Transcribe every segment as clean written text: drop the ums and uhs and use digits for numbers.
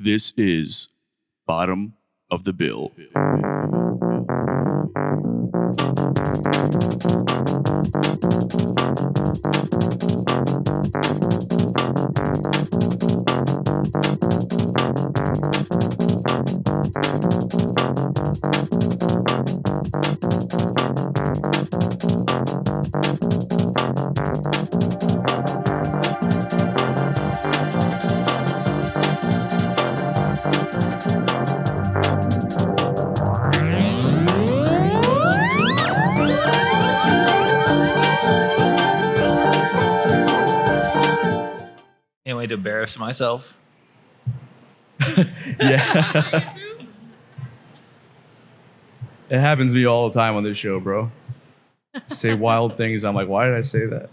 This is Bottom of the Bill. Can't wait to embarrass myself. Yeah. It happens to me all the time on this show, bro. Say wild things. I'm like, why did I say that?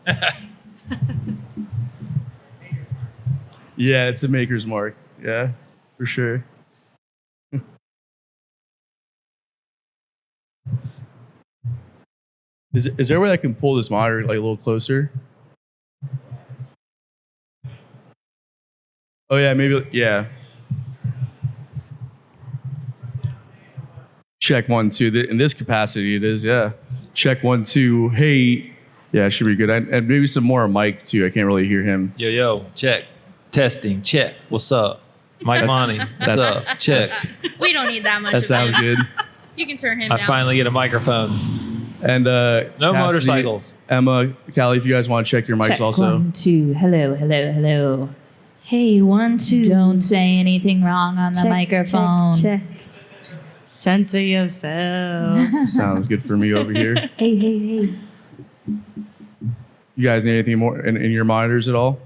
Yeah, it's a maker's mark. Yeah, for sure. Is there a way I can pull this monitor like a little closer? Oh yeah, maybe, yeah. Check 1, 2. In this capacity, it is, yeah. Check 1, 2. Hey, yeah, it should be good. And maybe some more on Mike too. I can't really hear him. Yo, check. Testing, check. What's up? Mike Monty, what's up? Check. We don't need that much. That sounds good. You can turn him down. I finally get a microphone. And No Cassidy, motorcycles. Emma, Callie, if you guys want to check your mics Check also. 1, 2. Hello. Hey, 1, 2. Don't say anything wrong on the microphone. Check. Censor yourself. Sounds good for me over here. Hey. You guys need anything more in your monitors at all?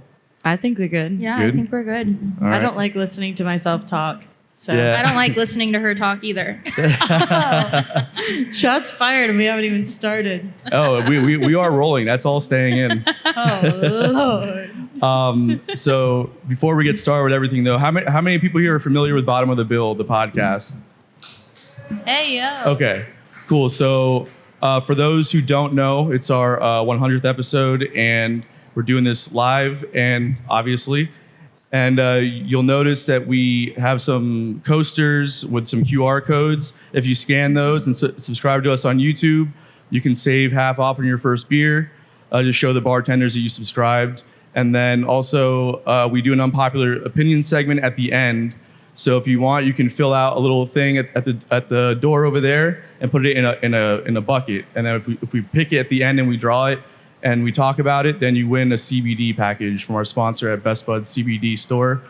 I think we're good. Yeah, Good? I think we're good. All right. I don't like listening to myself talk. So Yeah. I don't like listening to her talk either. Shots fired and we haven't even started. Oh, we are rolling. That's all staying in. Oh Lord. So before we get started with everything, though, how many people here are familiar with Bottom of the Bill, the podcast? Hey yo. Okay, cool. So for those who don't know, it's our 100th episode, and we're doing this live, and obviously. And you'll notice that we have some coasters with some QR codes. If you scan those and subscribe to us on YouTube, you can save half off on your first beer. Just show the bartenders that you subscribed. And then also we do an unpopular opinion segment at the end. So if you want, you can fill out a little thing at the door over there and put it in a bucket. And then if we pick it at the end and we draw it, and we talk about it, then you win a CBD package from our sponsor at Best Bud CBD store.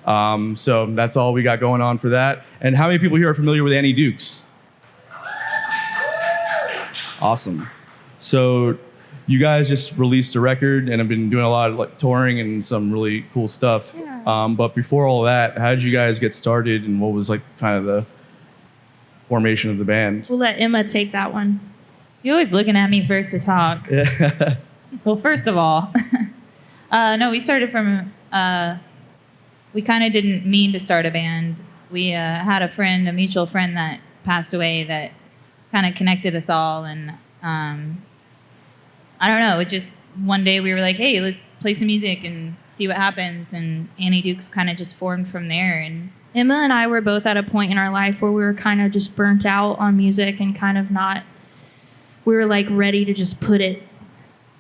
So that's all we got going on for that. And how many people here are familiar with Annie Dukes? Awesome. So you guys just released a record and have been doing a lot of touring and some really cool stuff. Yeah. But before all that, how did you guys get started, and what was kind of the formation of the band? We'll let Emma take that one. You're always looking at me first to talk. Yeah. Well, first of all, no, we started from, we kind of didn't mean to start a band. We had a mutual friend that passed away that kind of connected us all. And I don't know, it just, one day we were like, hey, let's play some music and see what happens. And Annie Dukes kind of just formed from there. And Emma and I were both at a point in our life where we were kind of just burnt out on music and kind of not, we were like ready to just put it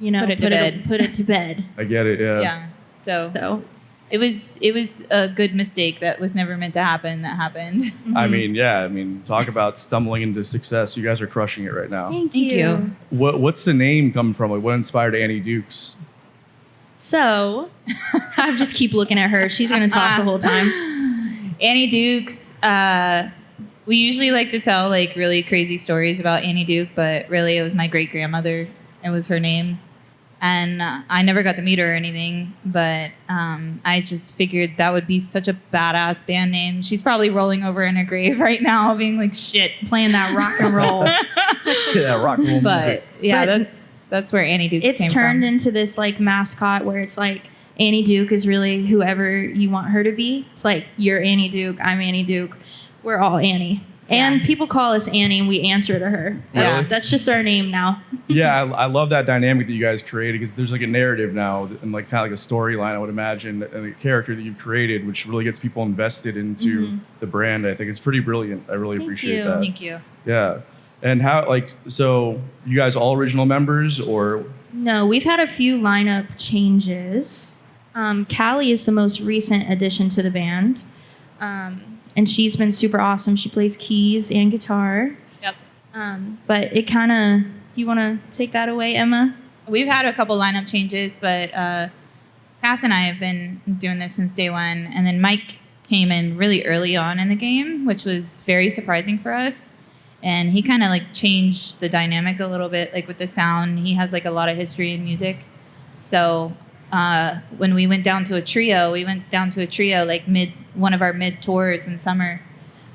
to bed. I get it, yeah. yeah, So it was a good mistake that was never meant to happen that happened. I mean, talk about stumbling into success. You guys are crushing it right now. thank Thank you. What's the name come from? Like, what inspired Annie Dukes? So I just keep looking at her. She's going to talk the whole time. Annie Dukes, we usually like to tell like really crazy stories about Annie Duke, but really it was my great grandmother. It was her name. And I never got to meet her or anything, but I just figured that would be such a badass band name. She's probably rolling over in her grave right now being like, shit, Playing that rock and roll. Yeah, rock and roll but music. yeah, But that's where Annie Dukes It's came turned from. into this like mascot where it's like Annie Duke is really whoever you want her to be. It's like, you're Annie Duke, I'm Annie Duke. We're all Annie. And people call us Annie, and we answer to her. That's just our name now. Yeah, I love that dynamic that you guys created, because there's like a narrative now and like kind of like a storyline, I would imagine, and a character that you've created, which really gets people invested into the brand. I think it's pretty brilliant. I really appreciate that. Thank you. Yeah. And how, like, so you guys all original members, or? No, we've had a few lineup changes. Callie is the most recent addition to the band. And she's been super awesome. She plays keys and guitar. Yep. But it kind of, you want to take that away, Emma? We've had a couple lineup changes, but Cass and I have been doing this since day one. And then Mike came in really early on in the game, which was very surprising for us. And he kind of like changed the dynamic a little bit, like with the sound. He has like a lot of history in music. So when we went down to a trio, like one of our mid tours in summer.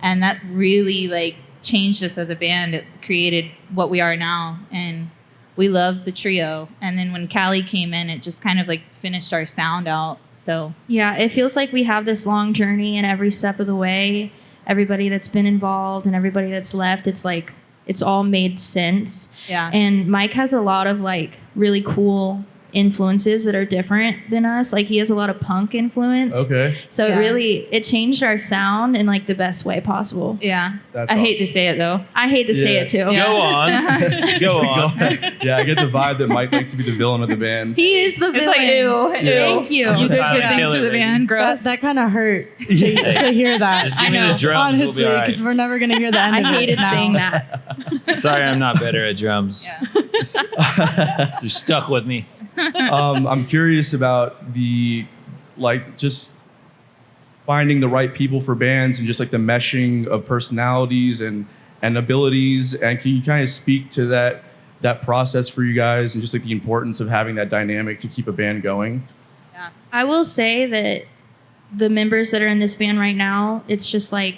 And that really like changed us as a band. It created what we are now. And we love the trio. And then when Callie came in, it just kind of like finished our sound out. So yeah, it feels like we have this long journey, and every step of the way, everybody that's been involved and everybody that's left, it's like it's all made sense. Yeah. And Mike has a lot of like really cool influences that are different than us. Like he has a lot of punk influence. Okay. So it changed our sound in like the best way possible. Yeah. That's I hate awesome. to say it though. I hate to say it too. Go on. Go on. Yeah, I get the vibe that Mike likes to be the villain of the band. He is the villain. It's like, ew. Thank you. You did Silent good things killer, for the baby. band. Gross. That kind of hurt to hear that. Just give me the drums. Honestly, We'll be all because right. we're never gonna hear the end. I of it hated now. saying that. Sorry, I'm not better at drums. Yeah. You're stuck with me. I'm curious about the, like, just finding the right people for bands and just like the meshing of personalities and abilities. And can you kind of speak to that process for you guys and just like the importance of having that dynamic to keep a band going? Yeah. I will say that the members that are in this band right now, it's just like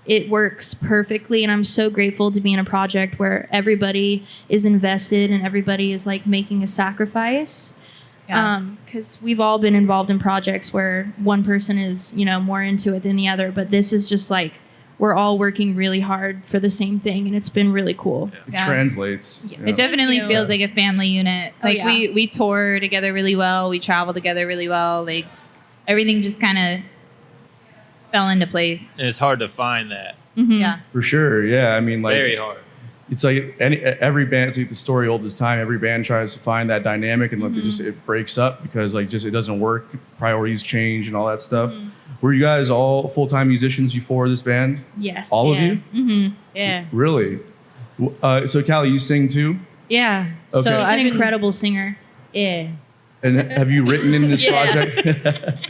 it works perfectly, and I'm so grateful to be in a project where everybody is invested and everybody is like making a sacrifice. Yeah. Because we've all been involved in projects where one person is, more into it than the other, but this is just like we're all working really hard for the same thing, and it's been really cool. It Yeah. translates. Yeah. you It know? definitely Thank you. feels like a family unit. Oh, Like yeah. we tour together really well. We travel together really well. Like everything just kind of fell into place. And it's hard to find that. Mhm. Yeah. For sure. Yeah. I mean, like, Very hard. it's like every band, it's like the story old as time. Every band tries to find that dynamic, and like it breaks up because like just it doesn't work. Priorities change and all that stuff. Were you guys all full-time musicians before this band? Yes. All of Yeah. you? Mm-hmm. Yeah. Really? So Callie, you sing too? Yeah. Okay. So He's I've an been- incredible singer. Yeah. And have you written in this Yeah. project?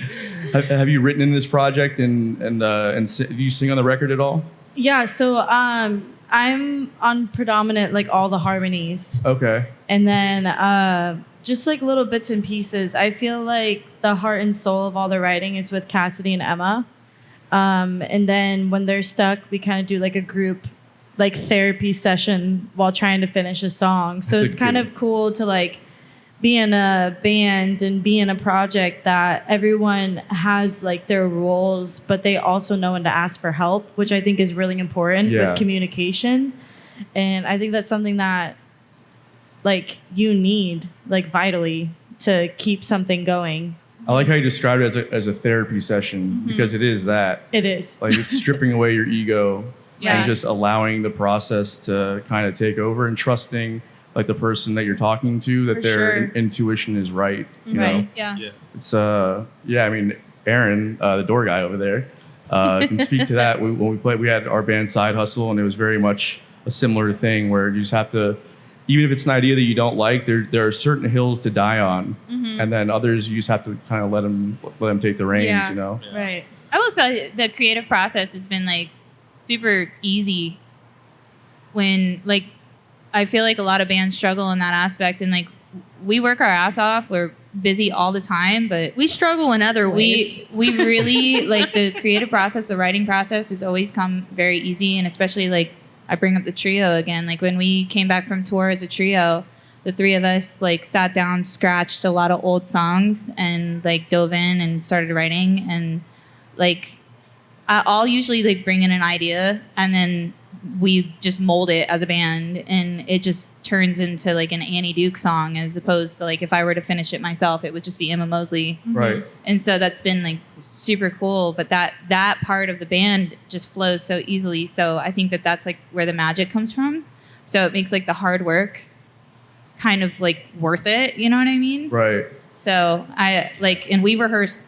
have you written in this project and do you sing on the record at all? Yeah. So I'm on predominant like all the harmonies, Okay. and then just like little bits and pieces. I feel like the heart and soul of all the writing is with Cassidy and Emma. And then when they're stuck, we kind of do like a group like therapy session while trying to finish a song. So That's it's a kind good- of cool to like be in a band and be in a project that everyone has like their roles, but they also know when to ask for help, which I think is really important Yeah. with communication. And I think that's something that like you need like vitally to keep something going. I like how you described it as a therapy session because it is that. It is. Like it's stripping away your ego Yeah. and just allowing the process to kind of take over and trusting like the person that you're talking to that For their sure. intuition is right. You know, Right. Yeah. Yeah. it's I mean, Aaron, the door guy over there, can speak to that. When we played, we had our band Side Hustle, and it was very much a similar thing where you just have to, even if it's an idea that you don't like, there are certain hills to die on, and then others you just have to kind of let them take the reins. Yeah. You know. Right. I will say the creative process has been like super easy when like I feel like a lot of bands struggle in that aspect, and like we work our ass off. We're busy all the time, but We struggle in other ways. we really like the creative process, the writing process has always come very easy. And especially like I bring up the trio again, like when we came back from tour as a trio, the three of us like sat down, scratched a lot of old songs and like dove in and started writing. And like I'll usually like bring in an idea and then we just mold it as a band, and it just turns into like an Annie Duke song, as opposed to like if I were to finish it myself, it would just be Emma Mosley. Right. And so that's been like super cool. But that part of the band just flows so easily. So I think that's like where the magic comes from. So it makes like the hard work kind of like worth it. You know what I mean? Right. So I like, and we rehearse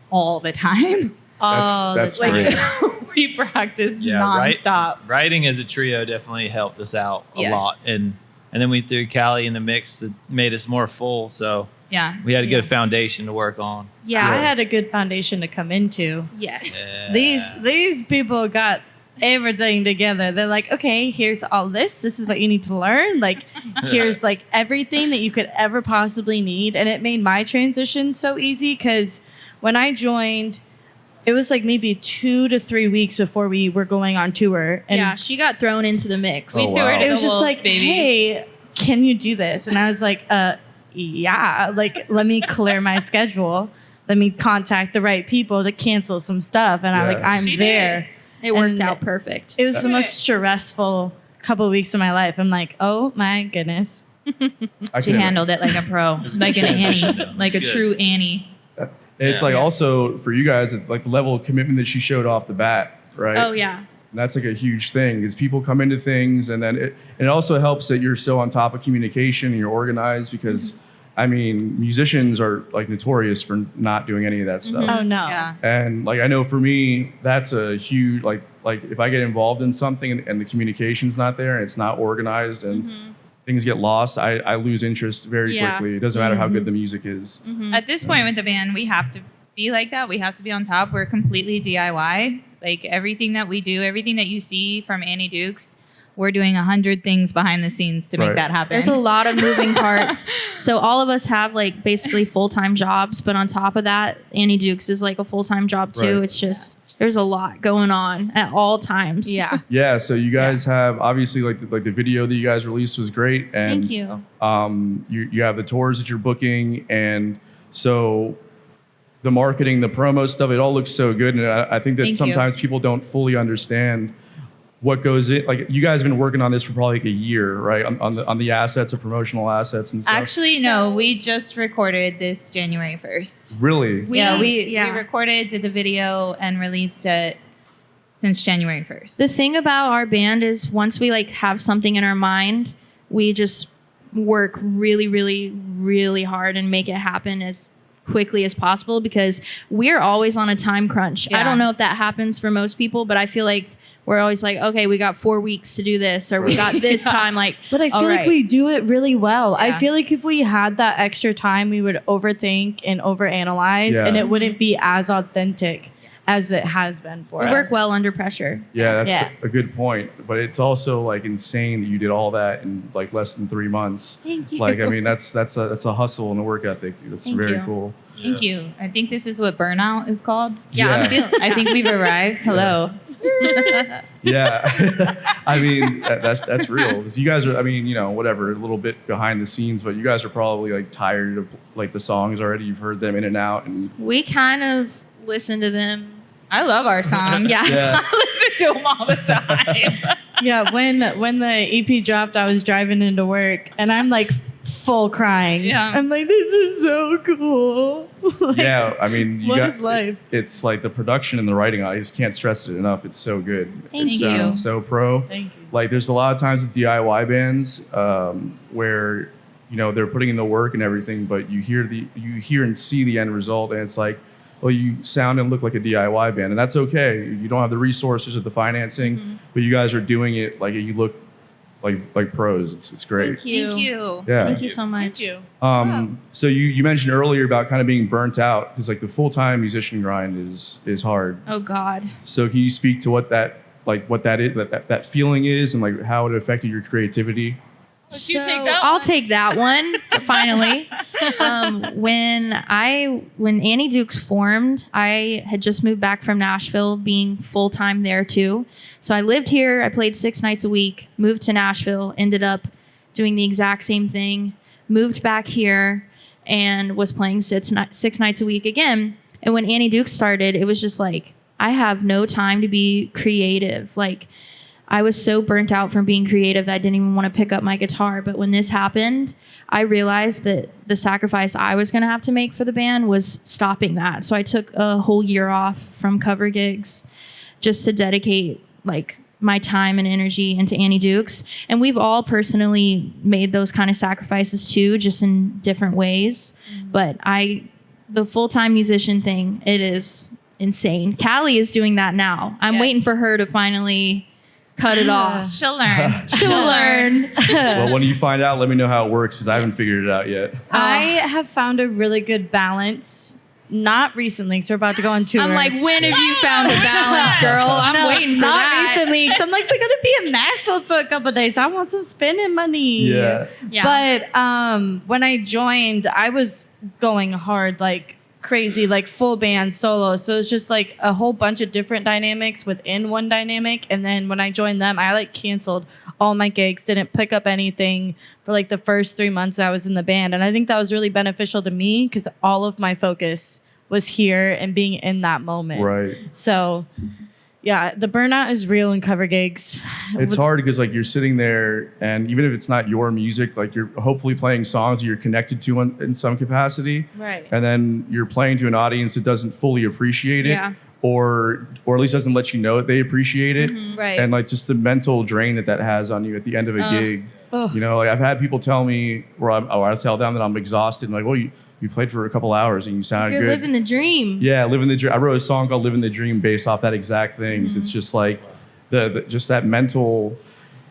all the time. That's Like great. we practice Yeah, nonstop. Writing as a trio definitely helped us out a Yes. lot, and then we threw Callie in the mix that made us more full. So Yeah. we had a good foundation to work on. Yeah. I had a good foundation to come into. Yes. These people got everything together. They're like, okay, here's all this. This is what you need to learn. Like, here's like everything that you could ever possibly need. And it made my transition so easy because when I joined, it was like maybe 2 to 3 weeks before we were going on tour. And yeah, she got thrown into the mix. Oh, We threw her wow. to it was the just wolves, like, baby. hey, can you do this? And I was like, yeah, like, let me clear my schedule. Let me contact the right people to cancel some stuff. And Yeah. I'm She there. did. It worked And out perfect. It was the most stressful couple of weeks of my life. I'm like, oh my goodness. I She can- handled it like a pro, was a like good an transition, Annie, though. like a It's good. true Annie. It's Yeah. like also for you guys, it's like the level of commitment that she showed off the bat, right? Oh yeah. And that's like a huge thing is people come into things and then it also helps that you're so on top of communication and you're organized because I mean, musicians are like notorious for not doing any of that stuff. Oh no. Yeah. And like I know for me, that's a huge like if I get involved in something and the communication's not there and it's not organized and things get lost, I lose interest very Yeah. quickly. It doesn't matter how good the music is. At this point with the band, we have to be like that. We have to be on top. We're completely DIY. Like everything that we do, everything that you see from Annie Dukes, we're doing 100 things behind the scenes to make Right. that happen. There's a lot of moving parts. So all of us have like basically full-time jobs, but on top of that, Annie Dukes is like a full-time job too. Right. It's just there's a lot going on at all times. Yeah. Yeah, so you guys have obviously like the video that you guys released was great, and Thank you. you have the tours that you're booking, and so the marketing, the promo stuff, it all looks so good, and I think that Thank you. sometimes people don't fully understand what goes in. Like you guys have been working on this for probably like a year, right? On the assets, or promotional assets and stuff. Actually, no, we just recorded this January 1st. Really? We recorded, did the video, and released it since January 1st. The thing about our band is once we like have something in our mind, we just work really, really, really hard and make it happen as quickly as possible because we're always on a time crunch. I Yeah. don't know if that happens for most people, but I feel like we're always like, okay, we got 4 weeks to do this, or we got this time. Like, But I all feel like right. we do it really well. Yeah. I feel like if we had that extra time, we would overthink and overanalyze, Yeah. and it wouldn't be as authentic as it has been for we us. work well under pressure. Yeah, that's Yeah. a good point. But it's also like insane that you did all that in like less than 3 months. Thank you. Like I mean, that's a hustle and a work ethic. That's Thank very you. cool. Thank you. I think this is what burnout is called. Yeah, Yeah. I'm feeling. I think we've arrived. Hello. Yeah, I mean that's real. 'Cause you guys are, I mean, you know, whatever, a little bit behind the scenes, but you guys are probably like tired of like the songs already. You've heard them in and out, and We kind of listen to them. I love our songs. Yeah. Yeah. I listen to them all the time. Yeah, when the EP dropped, I was driving into work, and I'm like full crying. Yeah. I'm like, this is so cool. Like, yeah, I mean, you what got, is life? It's like the production and the writing. I just can't stress it enough. It's so good. Thank it you. sounds so pro. Thank you. Like there's a lot of times with DIY bands where you know they're putting in the work and everything, but you hear and see the end result, and it's like, well, you sound and look like a DIY band, and that's okay. You don't have the resources or the financing, but you guys are doing it like you look like pros. It's great. Thank you. Thank you. Yeah. Thank you so much. Thank you. So you mentioned earlier about kind of being burnt out because like the full-time musician grind is hard. Oh God. So can you speak to what that is, that feeling is, and like how it affected your creativity? you take that I'll one? take that one. Finally, when Annie Dukes formed, I had just moved back from Nashville, being full time there too. So I lived here. I played 6 nights a week. Moved to Nashville. Ended up doing the exact same thing. Moved back here and was playing 6 nights a week again. And when Annie Dukes started, it was just like I have no time to be creative. Like, I was so burnt out from being creative that I didn't even want to pick up my guitar. But when this happened, I realized that the sacrifice I was going to have to make for the band was stopping that. So I took a whole year off from cover gigs just to dedicate like my time and energy into Annie Dukes. And we've all personally made those kind of sacrifices too, just in different ways. But the full-time musician thing, it is insane. Callie is doing that now. I'm waiting for her to finally cut it off. She'll learn. She'll learn. Well, when you find out, let me know how it works because I haven't figured it out yet. I have found a really good balance. Not recently, because we're about to go on tour. I'm like, when have you found a balance, girl? I'm waiting for not that. recently. Because I'm like, we're gonna be in Nashville for a couple of days. I want some spending money. Yeah. But when I joined, I was going hard, like crazy, like full band solo. So it's just like a whole bunch of different dynamics within one dynamic. And then when I joined them, I like canceled all my gigs, didn't pick up anything for like the first 3 months I was in the band. And I think that was really beneficial to me because all of my focus was here and being in that moment. Right. So yeah, the burnout is real in cover gigs. It's hard because like you're sitting there and even if it's not your music, like you're hopefully playing songs that you're connected to in some capacity. Right. And then you're playing to an audience that doesn't fully appreciate it. Yeah. Or at least doesn't let you know that they appreciate it. Right. And like just the mental drain that has on you at the end of a gig. Ugh. You know, like I've had people tell me I tell them that I'm exhausted and like, well, you played for a couple hours and you sounded You're good. living the dream. Yeah, living the dream. I wrote a song called "Living the Dream" based off that exact thing. It's just like the just that mental.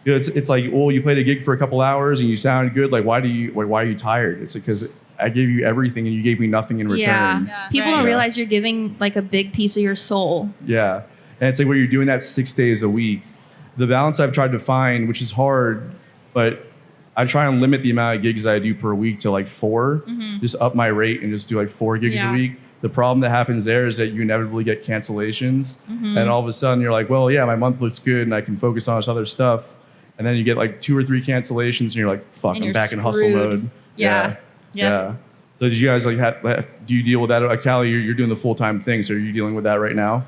You know, it's like, well, you played a gig for a couple hours and you sounded good. Like, why are you tired? It's because I gave you everything and you gave me nothing in return. Yeah. People don't realize you're giving like a big piece of your soul. Yeah, and it's like where you're doing that 6 days a week. The balance I've tried to find, which is hard, but I try and limit the amount of gigs that I do per week to like 4. Just up my rate and just do like 4 gigs a week. The problem that happens there is that you inevitably get cancellations. And all of a sudden you're like, well, yeah, my month looks good and I can focus on this other stuff. And then you get like 2 or 3 cancellations and you're like, fuck, I'm back in hustle mode. Yeah. So did you guys like do you deal with that? Callie, you're doing the full-time thing. So are you dealing with that right now?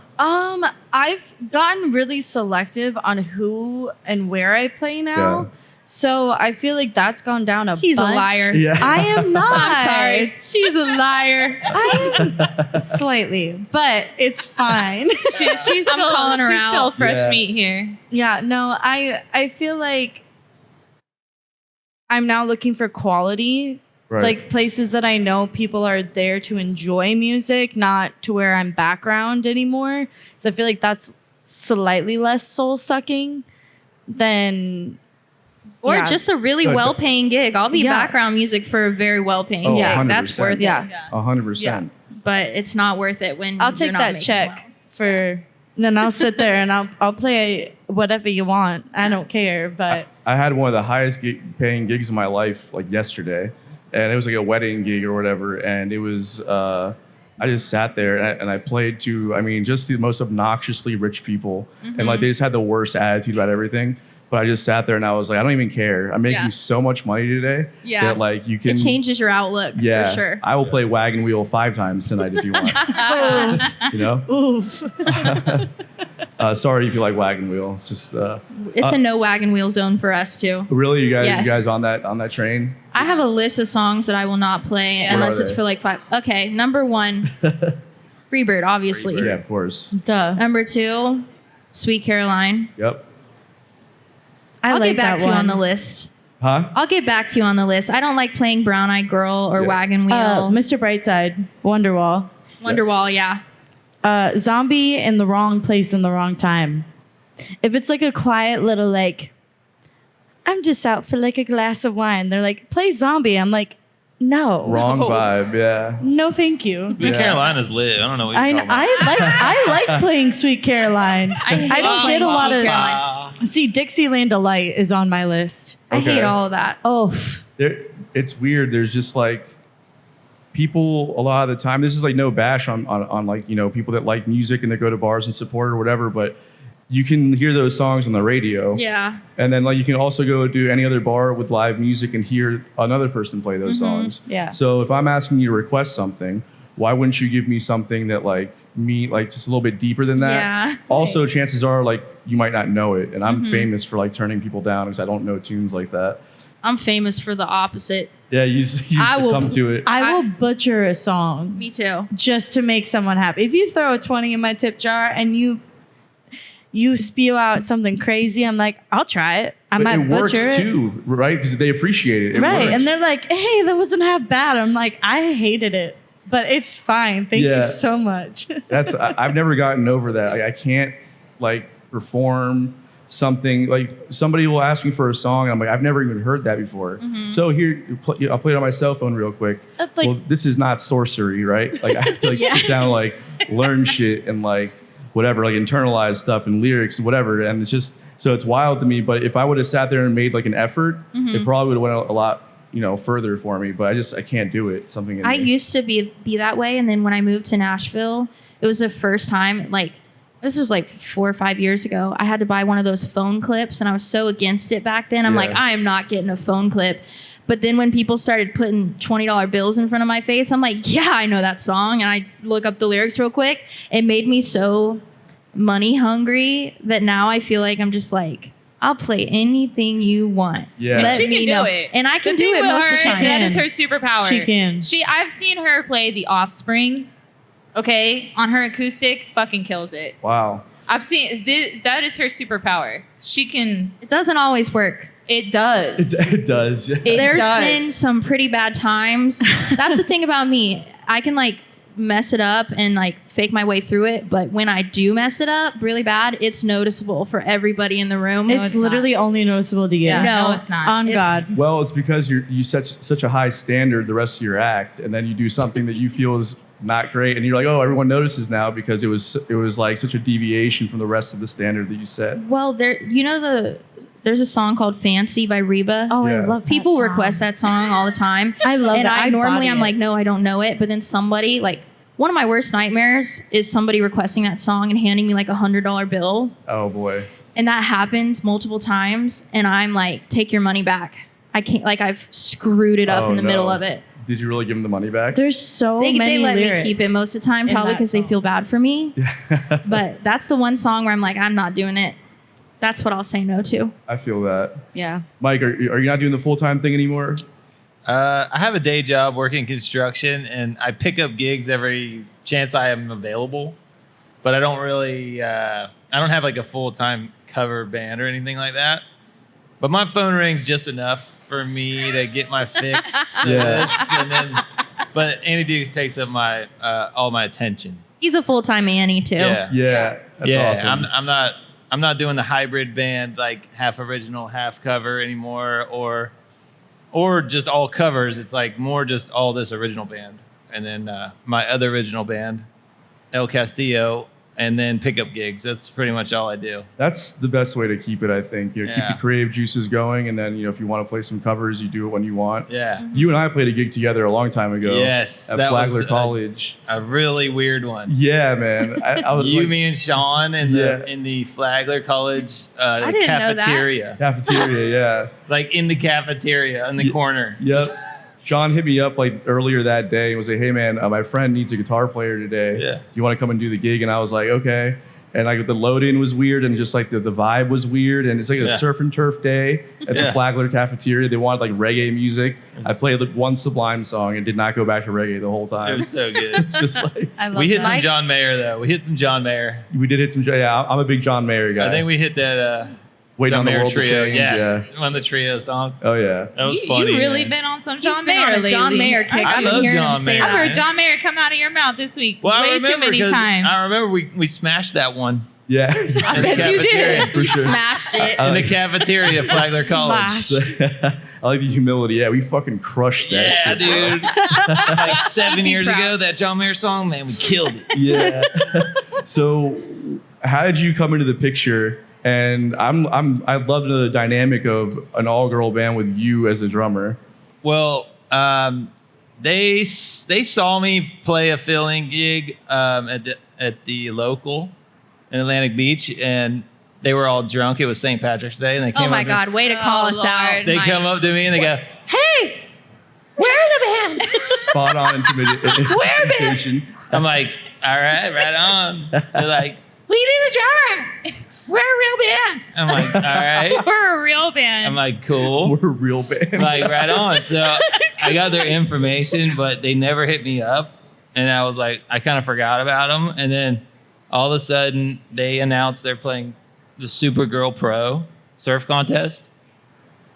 I've gotten really selective on who and where I play now. Yeah. So I feel like that's gone down a bunch. She's a liar. Yeah. I am not. I'm sorry. She's a liar. I am slightly, but it's fine. She's still calling her she's out. still fresh Yeah. meat here. Yeah, no, I feel like I'm now looking for quality. Right. Like places that I know people are there to enjoy music, not to where I'm background anymore. So I feel like that's slightly less soul sucking than Or just a really well-paying gig. I'll be background music for a very well-paying gig. 100%. That's worth it. 100%. But it's not worth it when I'll you're take not that making check well. for then I'll sit there and I'll play whatever you want. I don't care, but I had one of the highest paying gigs of my life like yesterday, and it was like a wedding gig or whatever, and it was I just sat there and I played to, I mean, just the most obnoxiously rich people, and like they just had the worst attitude about everything. But I just sat there and I was like, I don't even care. I'm making so much money today that like you can. It changes your outlook for sure. I will play Wagon Wheel 5 times tonight if you want. You know. oof. Sorry if you like Wagon Wheel. It's just. It's a no wagon wheel zone for us too. Really, you Yes. guys on that train? I have a list of songs that I will not play unless it's for like 5. Okay, number 1, Freebird, obviously. Yeah, of course. Duh. Number 2, Sweet Caroline. Yep. I'll like get back that to you one. on the list. Huh? I'll get back to you on the list. I don't like playing Brown Eyed Girl or Wagon Wheel. Mr. Brightside, Wonderwall. Wonderwall, yeah. Zombie in the wrong place in the wrong time. If it's like a quiet little like, I'm just out for like a glass of wine. They're like, play Zombie. I'm like, no. Wrong vibe. Yeah. No, thank you. Sweet Carolina's lit. I don't know what you're talking about. I like playing Sweet Caroline. I don't playing get a lot Sweet of. Caroline. See, Dixieland Delight is on my list. I Okay. hate all of that. Oh, It's weird. There's just like people a lot of the time. This is like no bash on like, you know, people that like music and that go to bars and support or whatever, but you can hear those songs on the radio. Yeah. And then like you can also go to any other bar with live music and hear another person play those songs. yeah. So if I'm asking you to request something, why wouldn't you give me something that like just a little bit deeper than that? Yeah. Also, chances are like you might not know it, and I'm famous for like turning people down because I don't know tunes like that. I'm famous for the opposite. Yeah, you used to come to it. I will butcher a song Me too. just to make someone happy. If you throw a 20 in my tip jar and you spew out something crazy, I'm like, I'll try it. I might it works butcher it. too, right? Because they appreciate it. It Right. works. And they're like, hey, that wasn't half bad. I'm like, I hated it, but it's fine. Thank you so much. I've never gotten over that. Like, I can't like perform something like somebody will ask me for a song and I'm like, I've never even heard that before. So here, I'll play it on my cell phone real quick. Like, well, this is not sorcery, right? Like I have to like sit down and like learn shit and like whatever, like internalize stuff and lyrics and whatever. And it's just, so it's wild to me. But if I would have sat there and made like an effort, it probably would have went a lot, further for me. But I can't do it. Something in I me. used to be that way, and then when I moved to Nashville, it was the first time, like, this was like 4 or 5 years ago. I had to buy one of those phone clips, and I was so against it back then. I'm like, I am not getting a phone clip. But then when people started putting $20 bills in front of my face, I'm like, yeah, I know that song. And I look up the lyrics real quick. It made me so money hungry that now I feel like I'm just like, I'll play anything you want. Yeah. Let She me can know. do it. And I can The do thing it with most of the her, time. that is her superpower. She can. I've seen her play The Offspring, okay, on her acoustic, fucking kills it. Wow. I've seen, that is her superpower. She can, It doesn't always work. it does. It does. Yeah. There's does. been some pretty bad times. That's the thing about me. I can like mess it up and like fake my way through it, but when I do mess it up really bad, it's noticeable for everybody in the room. It's literally only noticeable to you. Yeah, No, no, it's not. On It's- God. Well, it's because you set such a high standard the rest of your act, and then you do something that you feel is not great, and you're like, oh, everyone notices now because it was like such a deviation from the rest of the standard that you set. Well, there's a song called Fancy by Reba. Oh, Yeah. I love that People song. request that song all the time. I love and that. I normally body I'm it. like, no, I don't know it. But then somebody, like, one of my worst nightmares is somebody requesting that song and handing me like $100 bill. Oh boy. And that happens multiple times. And I'm like, take your money back. I can't, like, I've screwed it up Oh, in the middle no. of it. Did you really give them the money back? There's so They many let lyrics me keep it most of the time, in probably that because they song. feel bad for me. But that's the one song where I'm like, I'm not doing it. That's what I'll say no to. I feel that. Yeah. Mike, are you not doing the full-time thing anymore? I have a day job working construction, and I pick up gigs every chance I am available. But I don't really, I don't have like a full-time cover band or anything like that. But my phone rings just enough for me to get my fix. Yeah. But Andy Dukes takes up my all my attention. He's a full-time Annie, too. Yeah. That's awesome. I'm not doing the hybrid band like half original, half cover anymore, or just all covers. It's like more just all this original band, and then my other original band, El Castillo, and then pickup gigs. That's pretty much all I do. That's the best way to keep it, I think. Keep Yeah. the creative juices going, and then if you want to play some covers, you do it when you want. Yeah. You and I played a gig together a long time ago. Yes, At that was Flagler College. A really weird one. Yeah, man. I was You, like, me, and Sean in the Flagler College I didn't know that. cafeteria, cafeteria. Yeah. like in the cafeteria in the corner. Yep. John hit me up like earlier that day and was like, "Hey man, my friend needs a guitar player today. Yeah. You want to come and do the gig?" And I was like, "Okay." And like the load-in was weird, and just like the vibe was weird, and it's like a Yeah. surf and turf day at the Yeah. Flagler cafeteria. They wanted like reggae music. I It's- played like one Sublime song and did not go back to reggae the whole It time. was so good. It's just like I love We hit that. some Mike? John Mayer though. We hit some John Mayer. we did hit some. Yeah, I'm a big John Mayer guy. I think we hit that Waiting John on the Mayer World to trio. Change, Yes, yeah. one of the trio songs. Oh yeah. That was funny. You really man. been on some He's John been Mayer on a lately. John Mayer kick. I I've been love hearing John him say Mayer. I've that. heard John Mayer come out of your mouth this week Well, I way remember too many because times. I remember we smashed that one Yeah. in the bet you did. cafeteria. For He sure. smashed it. In the cafeteria, Flagler College. Smashed. I like the humility. Yeah, we fucking crushed that Yeah, shit, bro. dude. Like 7 years proud. ago, that John Mayer song, man, we killed it. Yeah. So, how did you come into the picture? And I'd love to know the dynamic of an all-girl band with you as a drummer. Well, they saw me play a fill-in gig at the local in Atlantic Beach, and they were all drunk. It was St. Patrick's Day, and they came Oh my up to- God, way to call Oh, us Lord. out. They Mike. come up to me and they go, Hey, where are the band? spot on intimidation. I'm like, all right on. They're like, we need a drummer. We're a real band. I'm like, all right. We're a real band. I'm like, cool. We're a real band. Like, right on. So I got their information, but they never hit me up. And I was like, I kind of forgot about them. And then all of a sudden, they announced they're playing the Supergirl Pro surf contest.